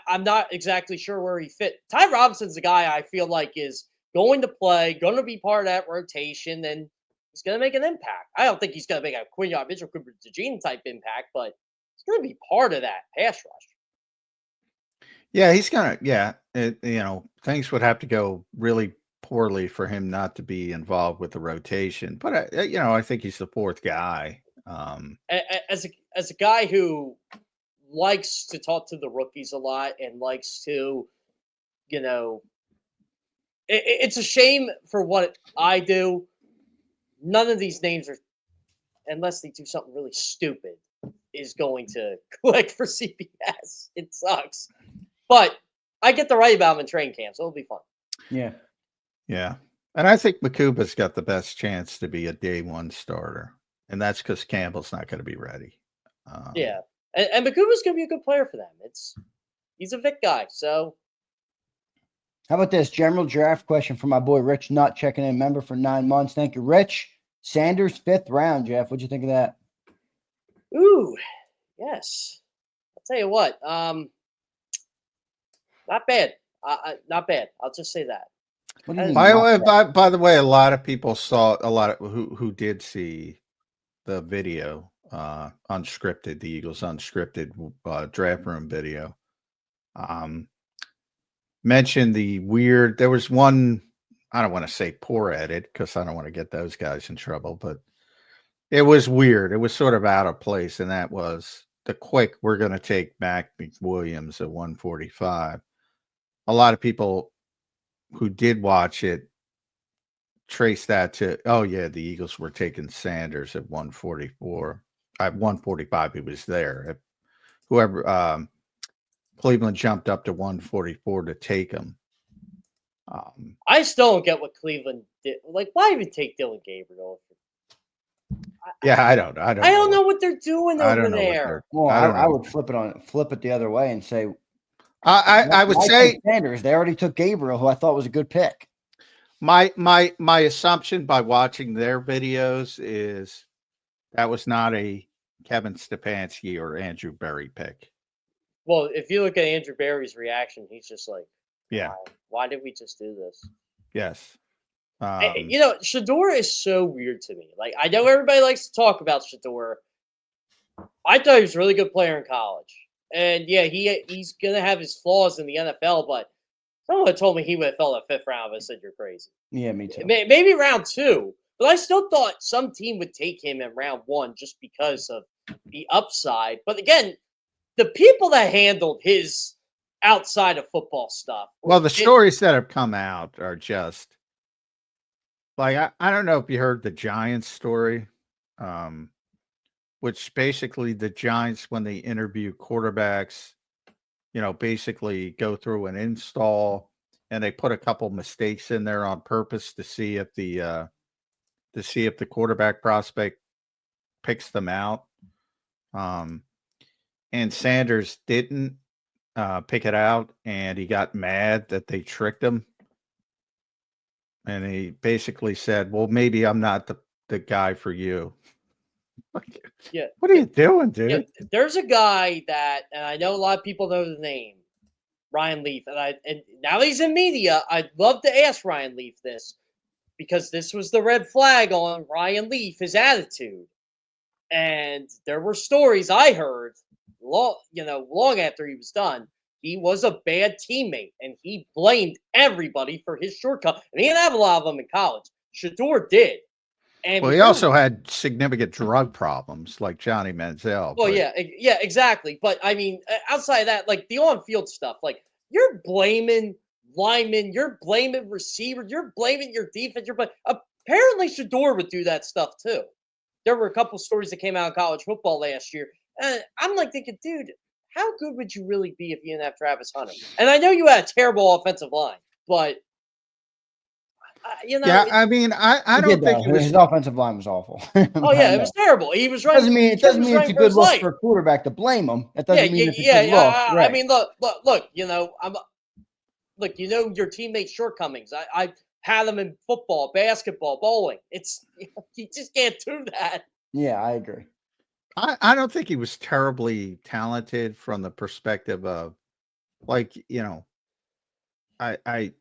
I'm not exactly sure where he fit. Ty Robinson's the guy I feel like is going to play, going to be part of that rotation, and he's going to make an impact. I don't think he's going to make a Quinyon Mitchell, Cooper DeJean type impact, but he's going to be part of that pass rush. Yeah, he's gonna. Yeah, things would have to go really poorly for him not to be involved with the rotation. But I think he's the 4th guy. As a guy who likes to talk to the rookies a lot and likes to, it's a shame for what I do. None of these names are, unless they do something really stupid, is going to click for CBS. It sucks. But I get to write about him in training camp, so it'll be fun. Yeah. Yeah. And I think Makuba's got the best chance to be a day 1 starter. And that's because Campbell's not going to be ready. Yeah. And Makuba's going to be a good player for them. He's a Vic guy, so. How about this general draft question from my boy Rich Nutt, checking in, member for 9 months. Thank you, Rich. Sanders 5th round, Jeff. What'd you think of that? Ooh, yes. I'll tell you what. Not bad. Not bad. I'll just say that. By the way, a lot of people saw who did see the video, unscripted, the Eagles unscripted draft room video. Mentioned the weird. There was one. I don't want to say poor edit because I don't want to get those guys in trouble, but it was weird. It was sort of out of place, and that was the quick. We're going to take Mac McWilliams at 145. A lot of people who did watch it trace that to, oh yeah, the Eagles were taking Sanders at 144. At 145, he was there. Whoever Cleveland jumped up to 144 to take him. I still don't get what Cleveland did. Like, why even take Dylan Gabriel? I don't know what they're doing over there. Well, I would flip it the other way and say, I would say Sanders. They already took Gabriel, who I thought was a good pick. My assumption by watching their videos is that was not a Kevin Stefanski or Andrew Berry pick. Well, if you look at Andrew Berry's reaction, he's just like, yeah, why did we just do this? Yes. Shador is so weird to me. Like, I know everybody likes to talk about Shador. I thought he was a really good player in college. And yeah, he's gonna have his flaws in the NFL, but someone told me he would have fell at 5th round. I said, you're crazy. Yeah, me too. Maybe round 2, but I still thought some team would take him in round 1 just because of the upside. But again, the people that handled his outside of football stuff. Well, the stories that have come out are just like, I don't know if you heard the Giants story. Which basically the Giants, when they interview quarterbacks, basically go through an install and they put a couple mistakes in there on purpose to see if the quarterback prospect picks them out. And Sanders didn't pick it out, and he got mad that they tricked him. And he basically said, well, maybe I'm not the guy for you. Yeah. What are you doing, dude? Yeah, there's a guy that, and I know a lot of people know the name, Ryan Leaf, and now he's in media. I'd love to ask Ryan Leaf this because this was the red flag on Ryan Leaf, his attitude. And there were stories I heard long after he was done. He was a bad teammate, and he blamed everybody for his shortcut. And he didn't have a lot of them in college. Shador did. And Well, he also had significant drug problems like Johnny Manziel. Well, but yeah, exactly. But I mean, outside of that, like the on-field stuff, like you're blaming linemen, you're blaming receivers, you're blaming your defense. Apparently Shador would do that stuff too. There were a couple stories that came out in college football last year, and I'm like thinking, dude, how good would you really be if you didn't have Travis Hunter? And I know you had a terrible offensive line, but yeah, I mean, I don't think it was. His offensive line was awful. Oh yeah, it was terrible. He was running. It doesn't mean it's a good look for a quarterback to blame him. That doesn't mean it's a good look. Right. I mean, look. You know, look. You know your teammates' shortcomings. I had them in football, basketball, bowling. You just can't do that. Yeah, I agree. I don't think he was terribly talented from the perspective of, like, you know, I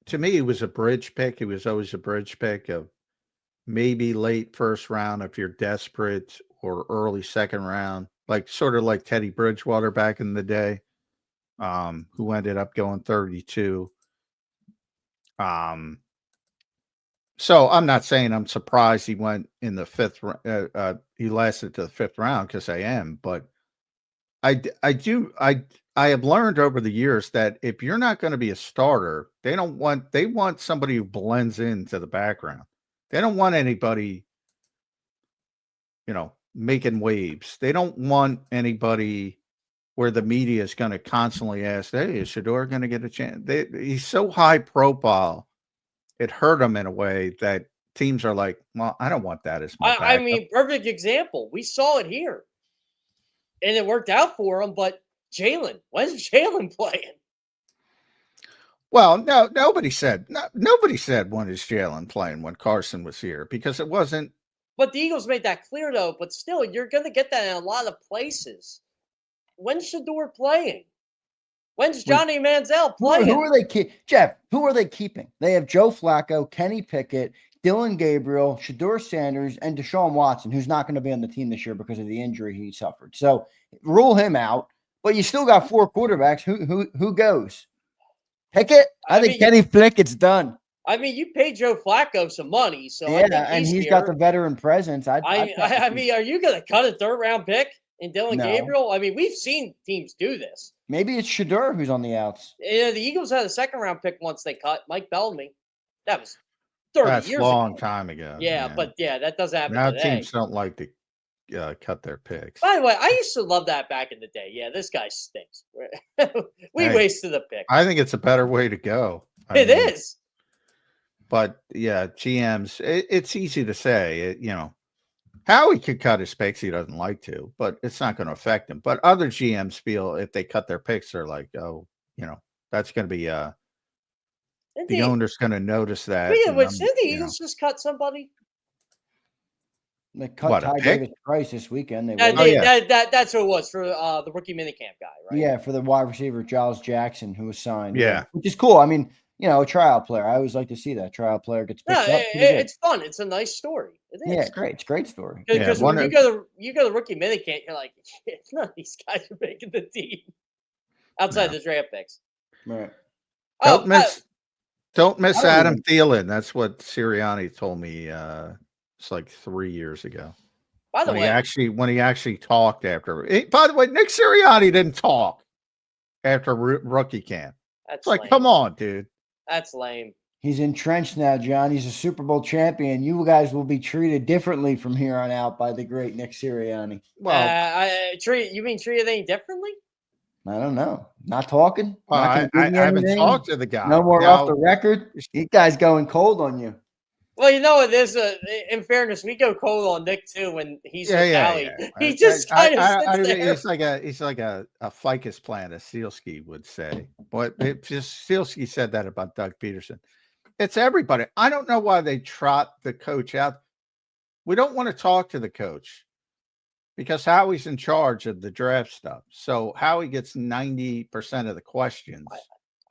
to me, he was a bridge pick. He was always a bridge pick of maybe late first round if you're desperate, or early second round, like sort of like Teddy Bridgewater back in the day, who ended up going 32. So I'm not saying I'm surprised he went in the fifth. He lasted to the fifth round, because I am, but I have learned over the years that if you're not going to be a starter, they want somebody who blends into the background. They don't want anybody, you know, making waves. They don't want anybody where the media is going to constantly ask, "Hey, is Shador going to get a chance?" He's so high profile. It hurt him in a way that teams are like, "Well, I don't want that as my backup." I mean, perfect example. We saw it here, and it worked out for him. But Jalen, when's Jalen playing? Well, no, nobody said when is Jalen playing when Carson was here, because it wasn't. But the Eagles made that clear, though. But still, you're going to get that in a lot of places. When's Shador playing? When's Johnny Manziel playing? Who are they Jeff, who are they keeping? They have Joe Flacco, Kenny Pickett, Dylan Gabriel, Shador Sanders, and Deshaun Watson, who's not going to be on the team this year because of the injury he suffered. So rule him out. But you still got 4 quarterbacks. Who goes? Pickett? I think Kenny Pickett's done. I mean, you paid Joe Flacco some money, so yeah, I think and he's got the veteran presence. I mean, are you going to cut a third-round pick in Dylan Gabriel? I mean, we've seen teams do this. Maybe it's Shador who's on the outs. Yeah, the Eagles had a second-round pick once they cut Mike Bellamy. That was 30 years ago. That's a long time ago. Yeah, but that doesn't happen now today. Teams don't like to cut their picks. By the way, I used to love that back in the day. Yeah, this guy stinks. We wasted a pick. I think it's a better way to go. It is. But yeah, GMs, it's easy to say. You know, Howie could cut his picks. He doesn't like to, but it's not going to affect him. But other GMs feel if they cut their picks, they're like, oh, you know, that's going to be the owner's going to notice that. Yeah, which did the Eagles just cut somebody? They cut Ty Davis Price this weekend. That's who it was for the rookie minicamp guy, right? Yeah, for the wide receiver Giles Jackson, who was signed. Yeah, which is cool. I mean, you know, a trial player. I always like to see that trial player gets picked up. It's fun. It's a nice story. It is. Yeah, it's great. It's a great story. Because when you go to rookie minicamp, you're like, shit, none of these guys are making the team outside the draft picks. Right. Don't miss Adam Thielen. That's what Sirianni told me. It's like 3 years ago. By the way, when he actually talked after. By the way, Nick Sirianni didn't talk after rookie camp. That's like, lame. Come on, dude. That's lame. He's entrenched now, John. He's a Super Bowl champion. You guys will be treated differently from here on out by the great Nick Sirianni. Well, you mean treated any differently? I don't know. Not talking. I haven't talked to the guy. No more off the record. You guys going cold on you. Well, you know what? In fairness, we go cold on Nick too when he's with Howie. Yeah. He just kind of sits He's there. he's like a ficus plant, as Sealski would say. But Sealski said that about Doug Peterson. It's everybody. I don't know why they trot the coach out. We don't want to talk to the coach because Howie's in charge of the draft stuff. So Howie gets 90% of the questions.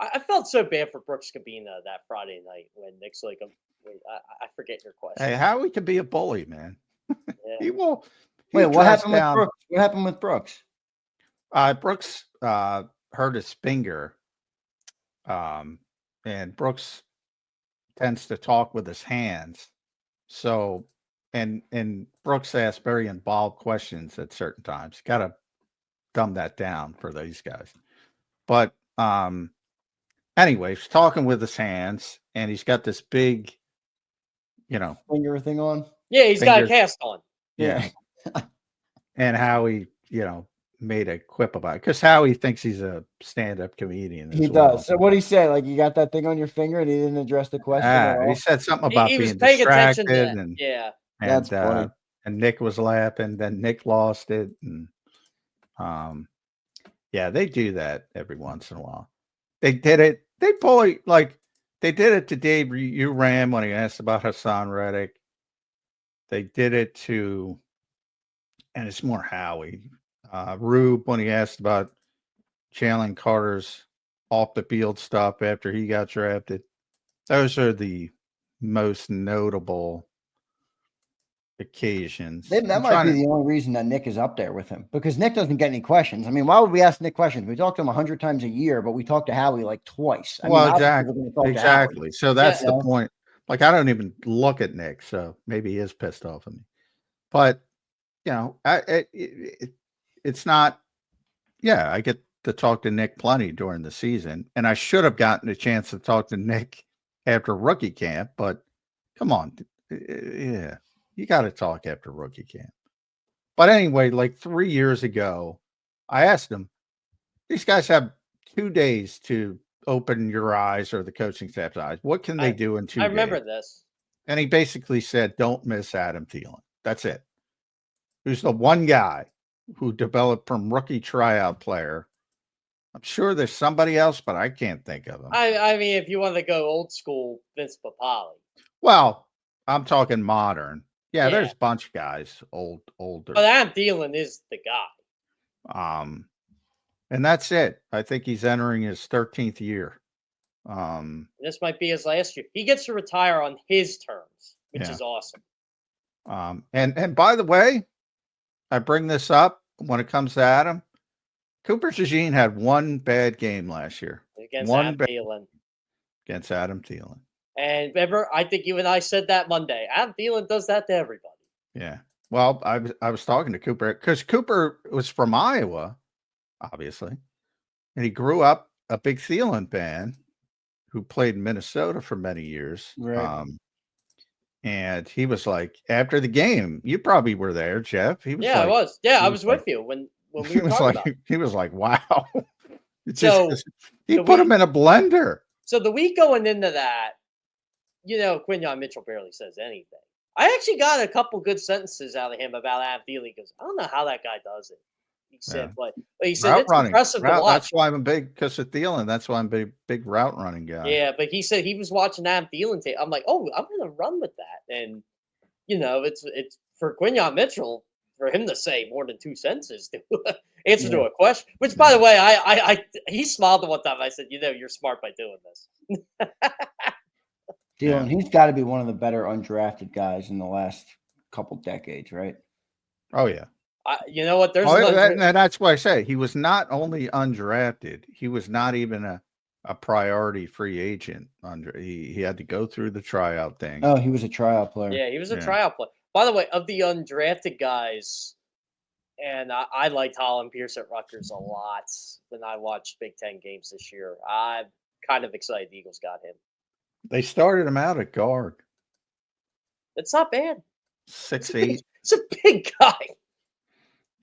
I felt so bad for Brooks Cabina that Friday night when Nick's like, I forget your question. Hey, Howie can be a bully, man. Yeah. He will. Wait, what happened with Brooks? What happened with Brooks? Brooks hurt his finger. And Brooks tends to talk with his hands. So, and Brooks asks very involved questions at certain times. Got to dumb that down for these guys. But anyway, he's talking with his hands, and he's got this big, finger thing on. Yeah, he's got a fingers. cast on. Yeah. And Howie, made a quip about it because Howie thinks he's a stand-up comedian. He as well. does. So what he say? Like, you got that thing on your finger, and he didn't address the question at all. He said something about He was being paying attention to distracted, that. and Yeah. That's funny. And Nick was laughing. Then Nick lost it, and they do that every once in a while. They did it. They probably they did it to Dave Uram when he asked about Hassan Reddick. They did it to, and it's more Howie, Rube when he asked about Jalen Carter's off the field stuff after he got drafted. Those are the most notable occasions. That might be the only reason that Nick is up there with him, because Nick doesn't get any questions. I mean, why would we ask Nick questions? We talk to him 100 times a year, but we talk to Howie like twice. Exactly. So that's the point. Like, I don't even look at Nick, so maybe he is pissed off at me. But it's not. Yeah, I get to talk to Nick plenty during the season, and I should have gotten a chance to talk to Nick after rookie camp. But come on, yeah. You got to talk after rookie camp. But anyway, like 3 years ago, I asked him, these guys have 2 days to open your eyes or the coaching staff's eyes. What can they do in 2 days? I remember this. And he basically said, don't miss Adam Thielen. That's it. Who's the one guy who developed from rookie tryout player. I'm sure there's somebody else, but I can't think of him. I mean, if you want to go old school, Vince Papale. Well, I'm talking modern. Yeah, there's a bunch of guys, older. But Adam Thielen is the guy. And that's it. I think he's entering his 13th year. This might be his last year. He gets to retire on his terms, which is awesome. And by the way, I bring this up when it comes to Adam. Cooper DeJean had one bad game last year. Against Adam Thielen. Against Adam Thielen. And remember, I think you and I said that Monday. Adam Thielen does that to everybody. Yeah. Well, I was talking to Cooper because Cooper was from Iowa, obviously, and he grew up a big Thielen fan who played in Minnesota for many years. Right. And he was like, after the game, you probably were there, Jeff. He was I was. Yeah, I was with you when we were talking about it. He was like, wow. So he put him in a blender. So the week going into that, Quinyon Mitchell barely says anything. I actually got a couple good sentences out of him about Adam Thielen. He goes, I don't know how that guy does it. He said, but he said it's impressive to watch. That's why I'm a big, because of Thielen. That's why I'm a big route running guy. Yeah, but he said he was watching Adam Thielen tape. I'm like, I'm going to run with that. And it's for Quinyon Mitchell, for him to say more than 2 sentences to answer to a question. Which, by the way, he smiled one time. I said, you're smart by doing this. Thielen, he's got to be one of the better undrafted guys in the last couple decades, right? Oh, yeah. You know what? That's why I say he was not only undrafted, he was not even a priority free agent. He had to go through the tryout thing. Oh, he was a tryout player. Yeah, he was a tryout player. By the way, of the undrafted guys, and I liked Holland Pierce at Rutgers a lot when I watched Big Ten games this year. I'm kind of excited the Eagles got him. They started him out at guard. It's not bad. 6'8". It's a big guy.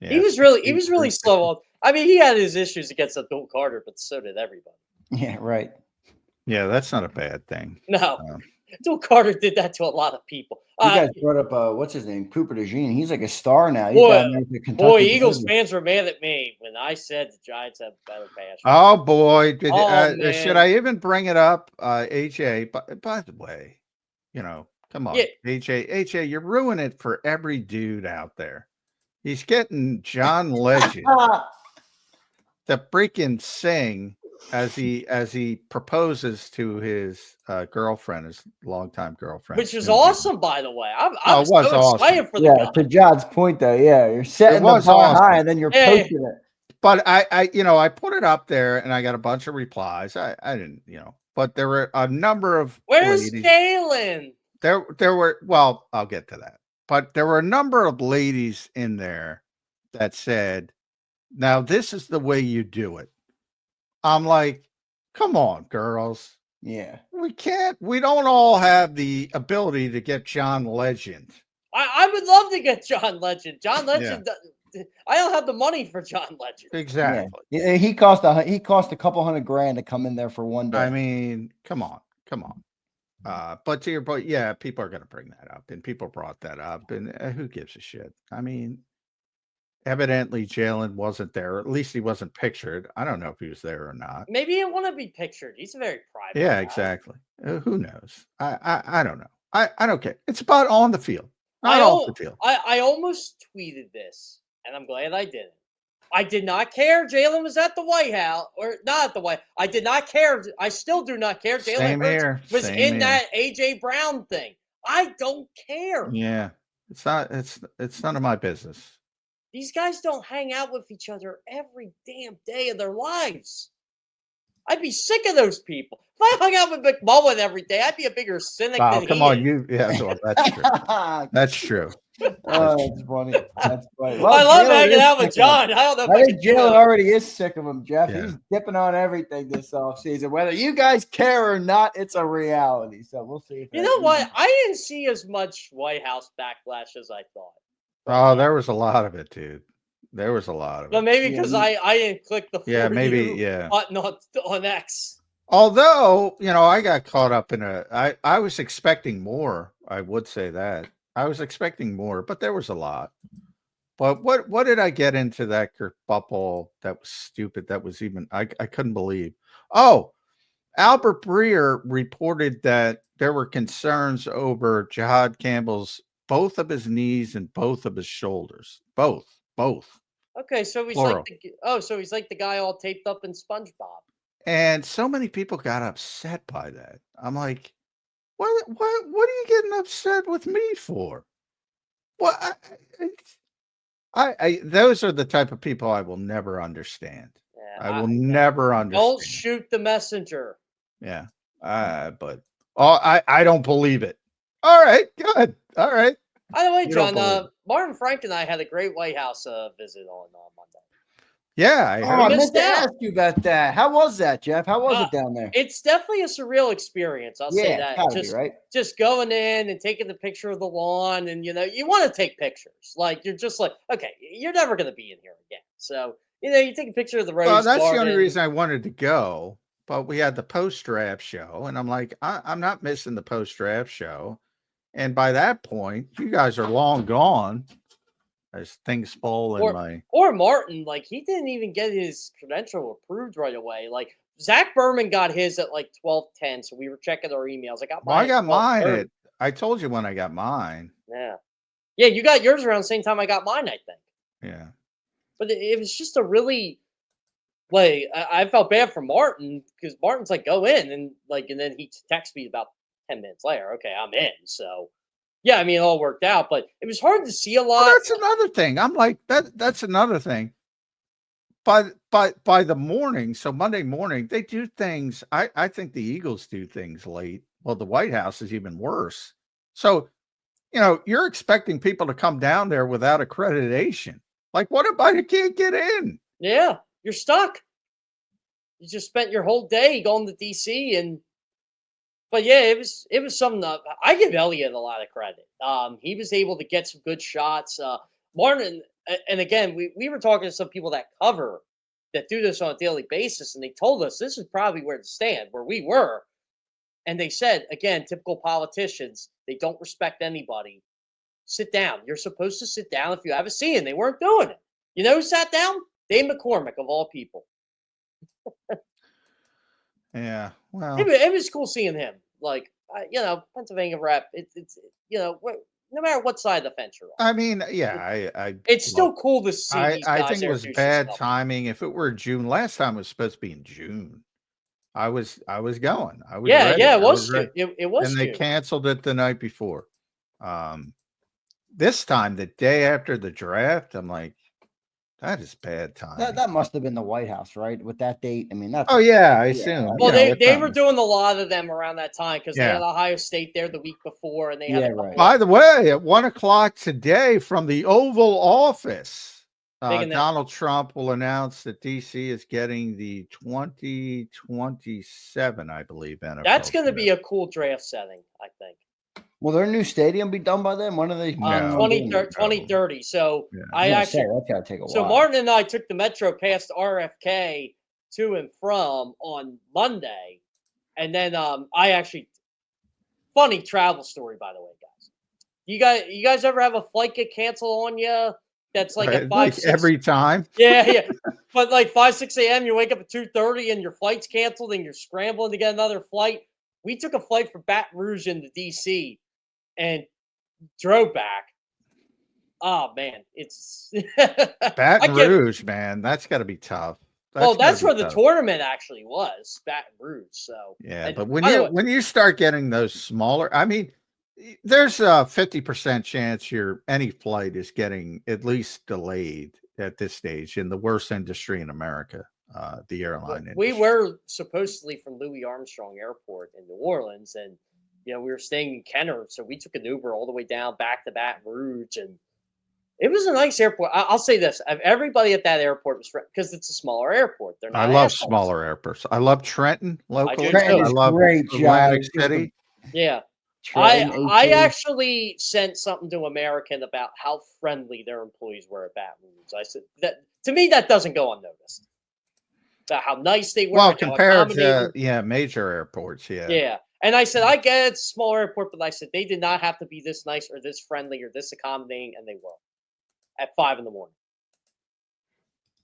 Yeah, he was really slow on. I mean, he had his issues against Abdul Carter, but so did everybody. Yeah, right. Yeah, that's not a bad thing. No, Abdul Carter did that to a lot of people. You guys brought up what's his name, Cooper DeJean. He's like a star now. Boy, Eagles fans were mad at me when I said the Giants have better pass. Oh boy, should I even bring it up, AJ? By the way, come on, AJ, you're ruining it for every dude out there. He's getting John Legend to freaking sing as he proposes to his girlfriend, his longtime girlfriend, which was awesome, by the way. I was so excited for the guy. To John's point, though, you're setting the bar high and then you're posting it. But I put it up there and I got a bunch of replies. I didn't, but there were a number of. Where's Jalen? there were, well, I'll get to that. But there were a number of ladies in there that said, now this is the way you do it. I'm like, come on, girls. Yeah. We don't all have the ability to get John Legend. I would love to get John Legend. John Legend, I don't have the money for John Legend. Exactly. Yeah. He cost a couple $100,000 to come in there for one day. I mean, come on. But to your point, yeah, people are going to bring that up, and people brought that up, and who gives a shit? I mean, evidently Jalen wasn't there. At least he wasn't pictured. I don't know if he was there or not. Maybe he didn't want to be pictured. He's a very private. Yeah, guy. Exactly. Who knows? I don't know. I don't care. It's about on the field. Not off the field. I almost tweeted this, and I'm glad I didn't. I did not care Jalen was at the White House, or not at the White. I did not care. I still do not care. Jalen Hurts was in that AJ Brown thing. I don't care. Yeah, it's not. It's none of my business. These guys don't hang out with each other every damn day of their lives. I'd be sick of those people. If I hung out with McMullen every day, I'd be a bigger cynic than come on, you. Yeah, so that's true. That's true. Oh, that's funny. That's funny. Well, I love hanging out with John. I don't know if I think Jalen already is sick of him, Jeff. Yeah. He's dipping on everything this offseason. Whether you guys care or not, it's a reality. So we'll see. You know what? I didn't see as much White House backlash as I thought. Oh, there was a lot of it, dude. There was a lot of it. But maybe because I didn't click the button on X. Although, I got caught up in I was expecting more. I would say that. I was expecting more, but there was a lot. But what did I get into that kerfuffle that was stupid? That was even I couldn't believe. Oh, Albert Breer reported that there were concerns over Jihad Campbell's both of his knees and both of his shoulders. Both. Okay, so he's Plural. he's like the guy all taped up in SpongeBob. And so many people got upset by that. I'm like, what are you getting upset with me for? Well, I those are the type of people I will never understand. Yeah, I will never understand. Don't shoot the messenger. Yeah. But I don't believe it. All right, good. All right. By the way, John, Martin Frank and I had a great White House visit on Monday. Yeah, I missed to ask you about that. How was that, Jeff? How was it down there? It's definitely a surreal experience. I'll say that. Just going in and taking the picture of the lawn, and you want to take pictures. Like you're just like, okay, you're never going to be in here again. So you take a picture of the rose. Well, that's garden. the only reason I wanted to go. But we had the post-draft show, and I'm like, I'm not missing the post-draft show. And by that point, you guys are long gone. As things fall in or Martin, like he didn't even get his credential approved right away. Like Zach Berman got his at like 12:10, so we were checking our emails. I got mine. I told you when I got mine. Yeah, you got yours around the same time I got mine, I think. Yeah, but it was just a really like I felt bad for Martin because Martin's like go in and then he texts me about 10 minutes later. Okay, I'm in. So. Yeah, I mean, it all worked out, but it was hard to see a lot. Well, that's another thing. I'm like, that's another thing. By the morning, so Monday morning, they do things. I think the Eagles do things late. Well, the White House is even worse. So, you're expecting people to come down there without accreditation. Like, what if I can't get in? Yeah, you're stuck. You just spent your whole day going to DC and. But yeah, it was something. I give Elliott a lot of credit. He was able to get some good shots. Martin, and again, we were talking to some people that do this on a daily basis, and they told us this is probably where to stand, where we were. And they said, again, typical politicians, they don't respect anybody. Sit down. You're supposed to sit down if you have a seat, and they weren't doing it. You know who sat down? Dave McCormick, of all people. Yeah, well, it was cool seeing him. Like, Pennsylvania rep. It's no matter what side of the fence you're on. I mean, yeah, it's still cool to see. I think it was bad timing. If it were June, last time it was supposed to be in June. I was going. I was ready. It was June. It was. And they canceled it the night before. This time, the day after the draft, I'm like, That is bad timing. That must have been the White House, right? With that date. I mean, that's Oh yeah, I assume. Well, You know, they were doing a lot of them around that time because they Yeah. had Ohio State there the week before, and they had a couple. right. By the way, at 1:00 today from the Oval Office, Big Donald Trump will announce that DC is getting the 2027, I believe, NFL. That's going to draft. be a cool draft setting, I think. Will their new stadium be done by then? When are they? No. 2030. So Yeah. I actually, that's gotta take a while. so Martin and I took the Metro past RFK to and from on Monday, and then I actually, funny travel story by the way, guys. You guys ever have a flight get canceled on you? That's like at 5, 6 every time. Yeah. But like 5, 6 a.m. you wake up at 2:30 and your flight's canceled and you're scrambling to get another flight. We took a flight from Baton Rouge into DC and drove back. Oh man, it's Baton Rouge, man. That's got to be tough. That's where the tournament actually was, Baton Rouge. So yeah, but when you start getting those smaller, I mean, there's a 50% chance any flight is getting at least delayed at this stage in the worst industry in America, the airline industry. We were supposedly from Louis Armstrong Airport in New Orleans, and we were staying in Kenner, so we took an Uber all the way down back to Baton Rouge, and it was a nice airport. I'll say this: everybody at that airport was because it's a smaller airport. I love smaller airports. I love Trenton locally. I love great, Atlantic City. Yeah. I actually sent something to American about how friendly their employees were at Baton Rouge. I said that to me that doesn't go unnoticed. About how nice they were. Well, compared to major airports, yeah. And I said I get it's a small airport, but I said they did not have to be this nice or this friendly or this accommodating, and they were at 5 a.m.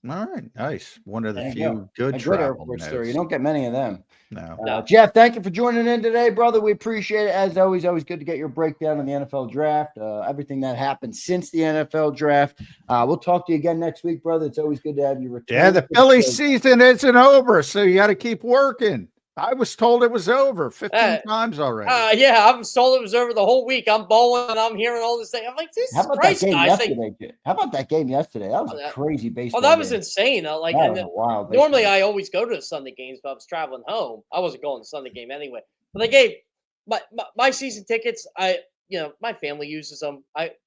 All right, nice. One of the few good airports there. You don't get many of them. No. Jeff, thank you for joining in today, brother. We appreciate it. As always good to get your breakdown on the NFL draft, everything that happened since the NFL draft. We'll talk to you again next week, brother. It's always good to have you return. Yeah, the Philly season isn't over, so you got to keep working. I was told it was over 15 times already. Yeah, I was told it was over the whole week. I'm bowling and I'm hearing all this thing. I'm like, this is crazy. How about that game yesterday? That was a crazy baseball. That was insane. Wild. Normally, I always go to the Sunday games, but I was traveling home. I wasn't going to the Sunday game anyway. But they gave my season tickets. My family uses them.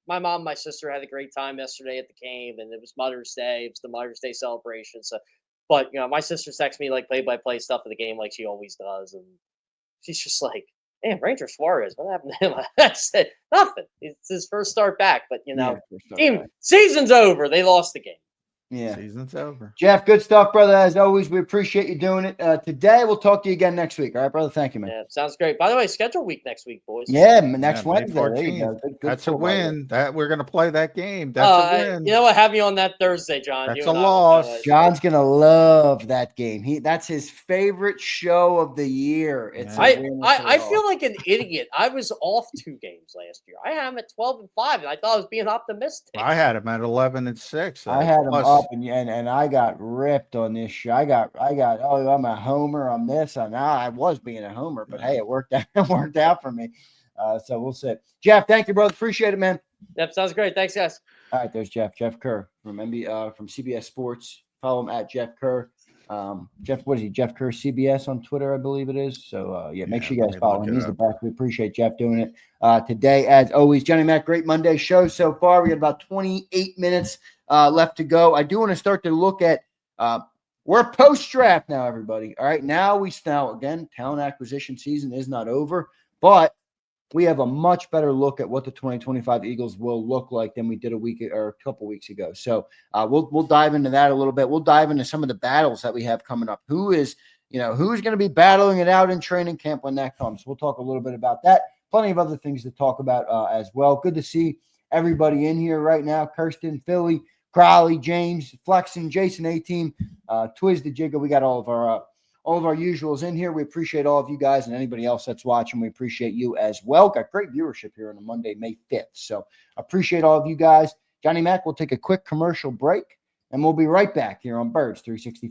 My mom, and my sister had a great time yesterday at the game, and it was Mother's Day. It was the Mother's Day celebration. So. But, my sister texts me, like, play-by-play stuff of the game like she always does. And she's just like, man, Ranger Suarez, what happened to him? I said, nothing. It's his first start back. But, season's over. They lost the game. Yeah. Season's over. Jeff, good stuff, brother. As always, we appreciate you doing it. Today, we'll talk to you again next week. All right, brother? Thank you, man. Yeah, sounds great. By the way, schedule week next week, boys. Yeah, next Wednesday. There you go. Good That's a win. That we're going to play that game. That's a win. You know what? Have you on that Thursday, John. That's a loss. John's going to love that game. That's his favorite show of the year. I feel like an idiot. I was off 2 games last year. I had him at 12-5, and I thought I was being optimistic. I had him at 11-6. I had him up, and I got ripped on this show. I got. Oh, I'm a homer on this. I was being a homer, but hey, it worked out. It worked out for me. So we'll see. Jeff, thank you, brother. Appreciate it, man. Yep, sounds great. Thanks, guys. All right, there's Jeff Kerr from CBS Sports. Follow him at Jeff Kerr. Jeff, what is he? Jeff Kerr CBS on Twitter, I believe it is. So make sure you guys follow him. He's the best. We appreciate Jeff doing it today, as always. Johnny Mac, great Monday show so far. We got about 28 minutes left to go. I do want to start to look at. We're post-draft now, everybody. All right, now again, talent acquisition season is not over, but we have a much better look at what the 2025 Eagles will look like than we did a week or a couple weeks ago. So we'll dive into that a little bit. We'll dive into some of the battles that we have coming up. Who's going to be battling it out in training camp when that comes? We'll talk a little bit about that. Plenty of other things to talk about as well. Good to see everybody in here right now. Kirsten, Philly, Crowley, James, Flexen, Jason, A-Team, Twiz the Jigga. We got all of our usuals in here. We appreciate all of you guys and anybody else that's watching. We appreciate you as well. Got great viewership here on a Monday, May 5th. So appreciate all of you guys. Johnny Mac will take a quick commercial break, and we'll be right back here on Birds 365.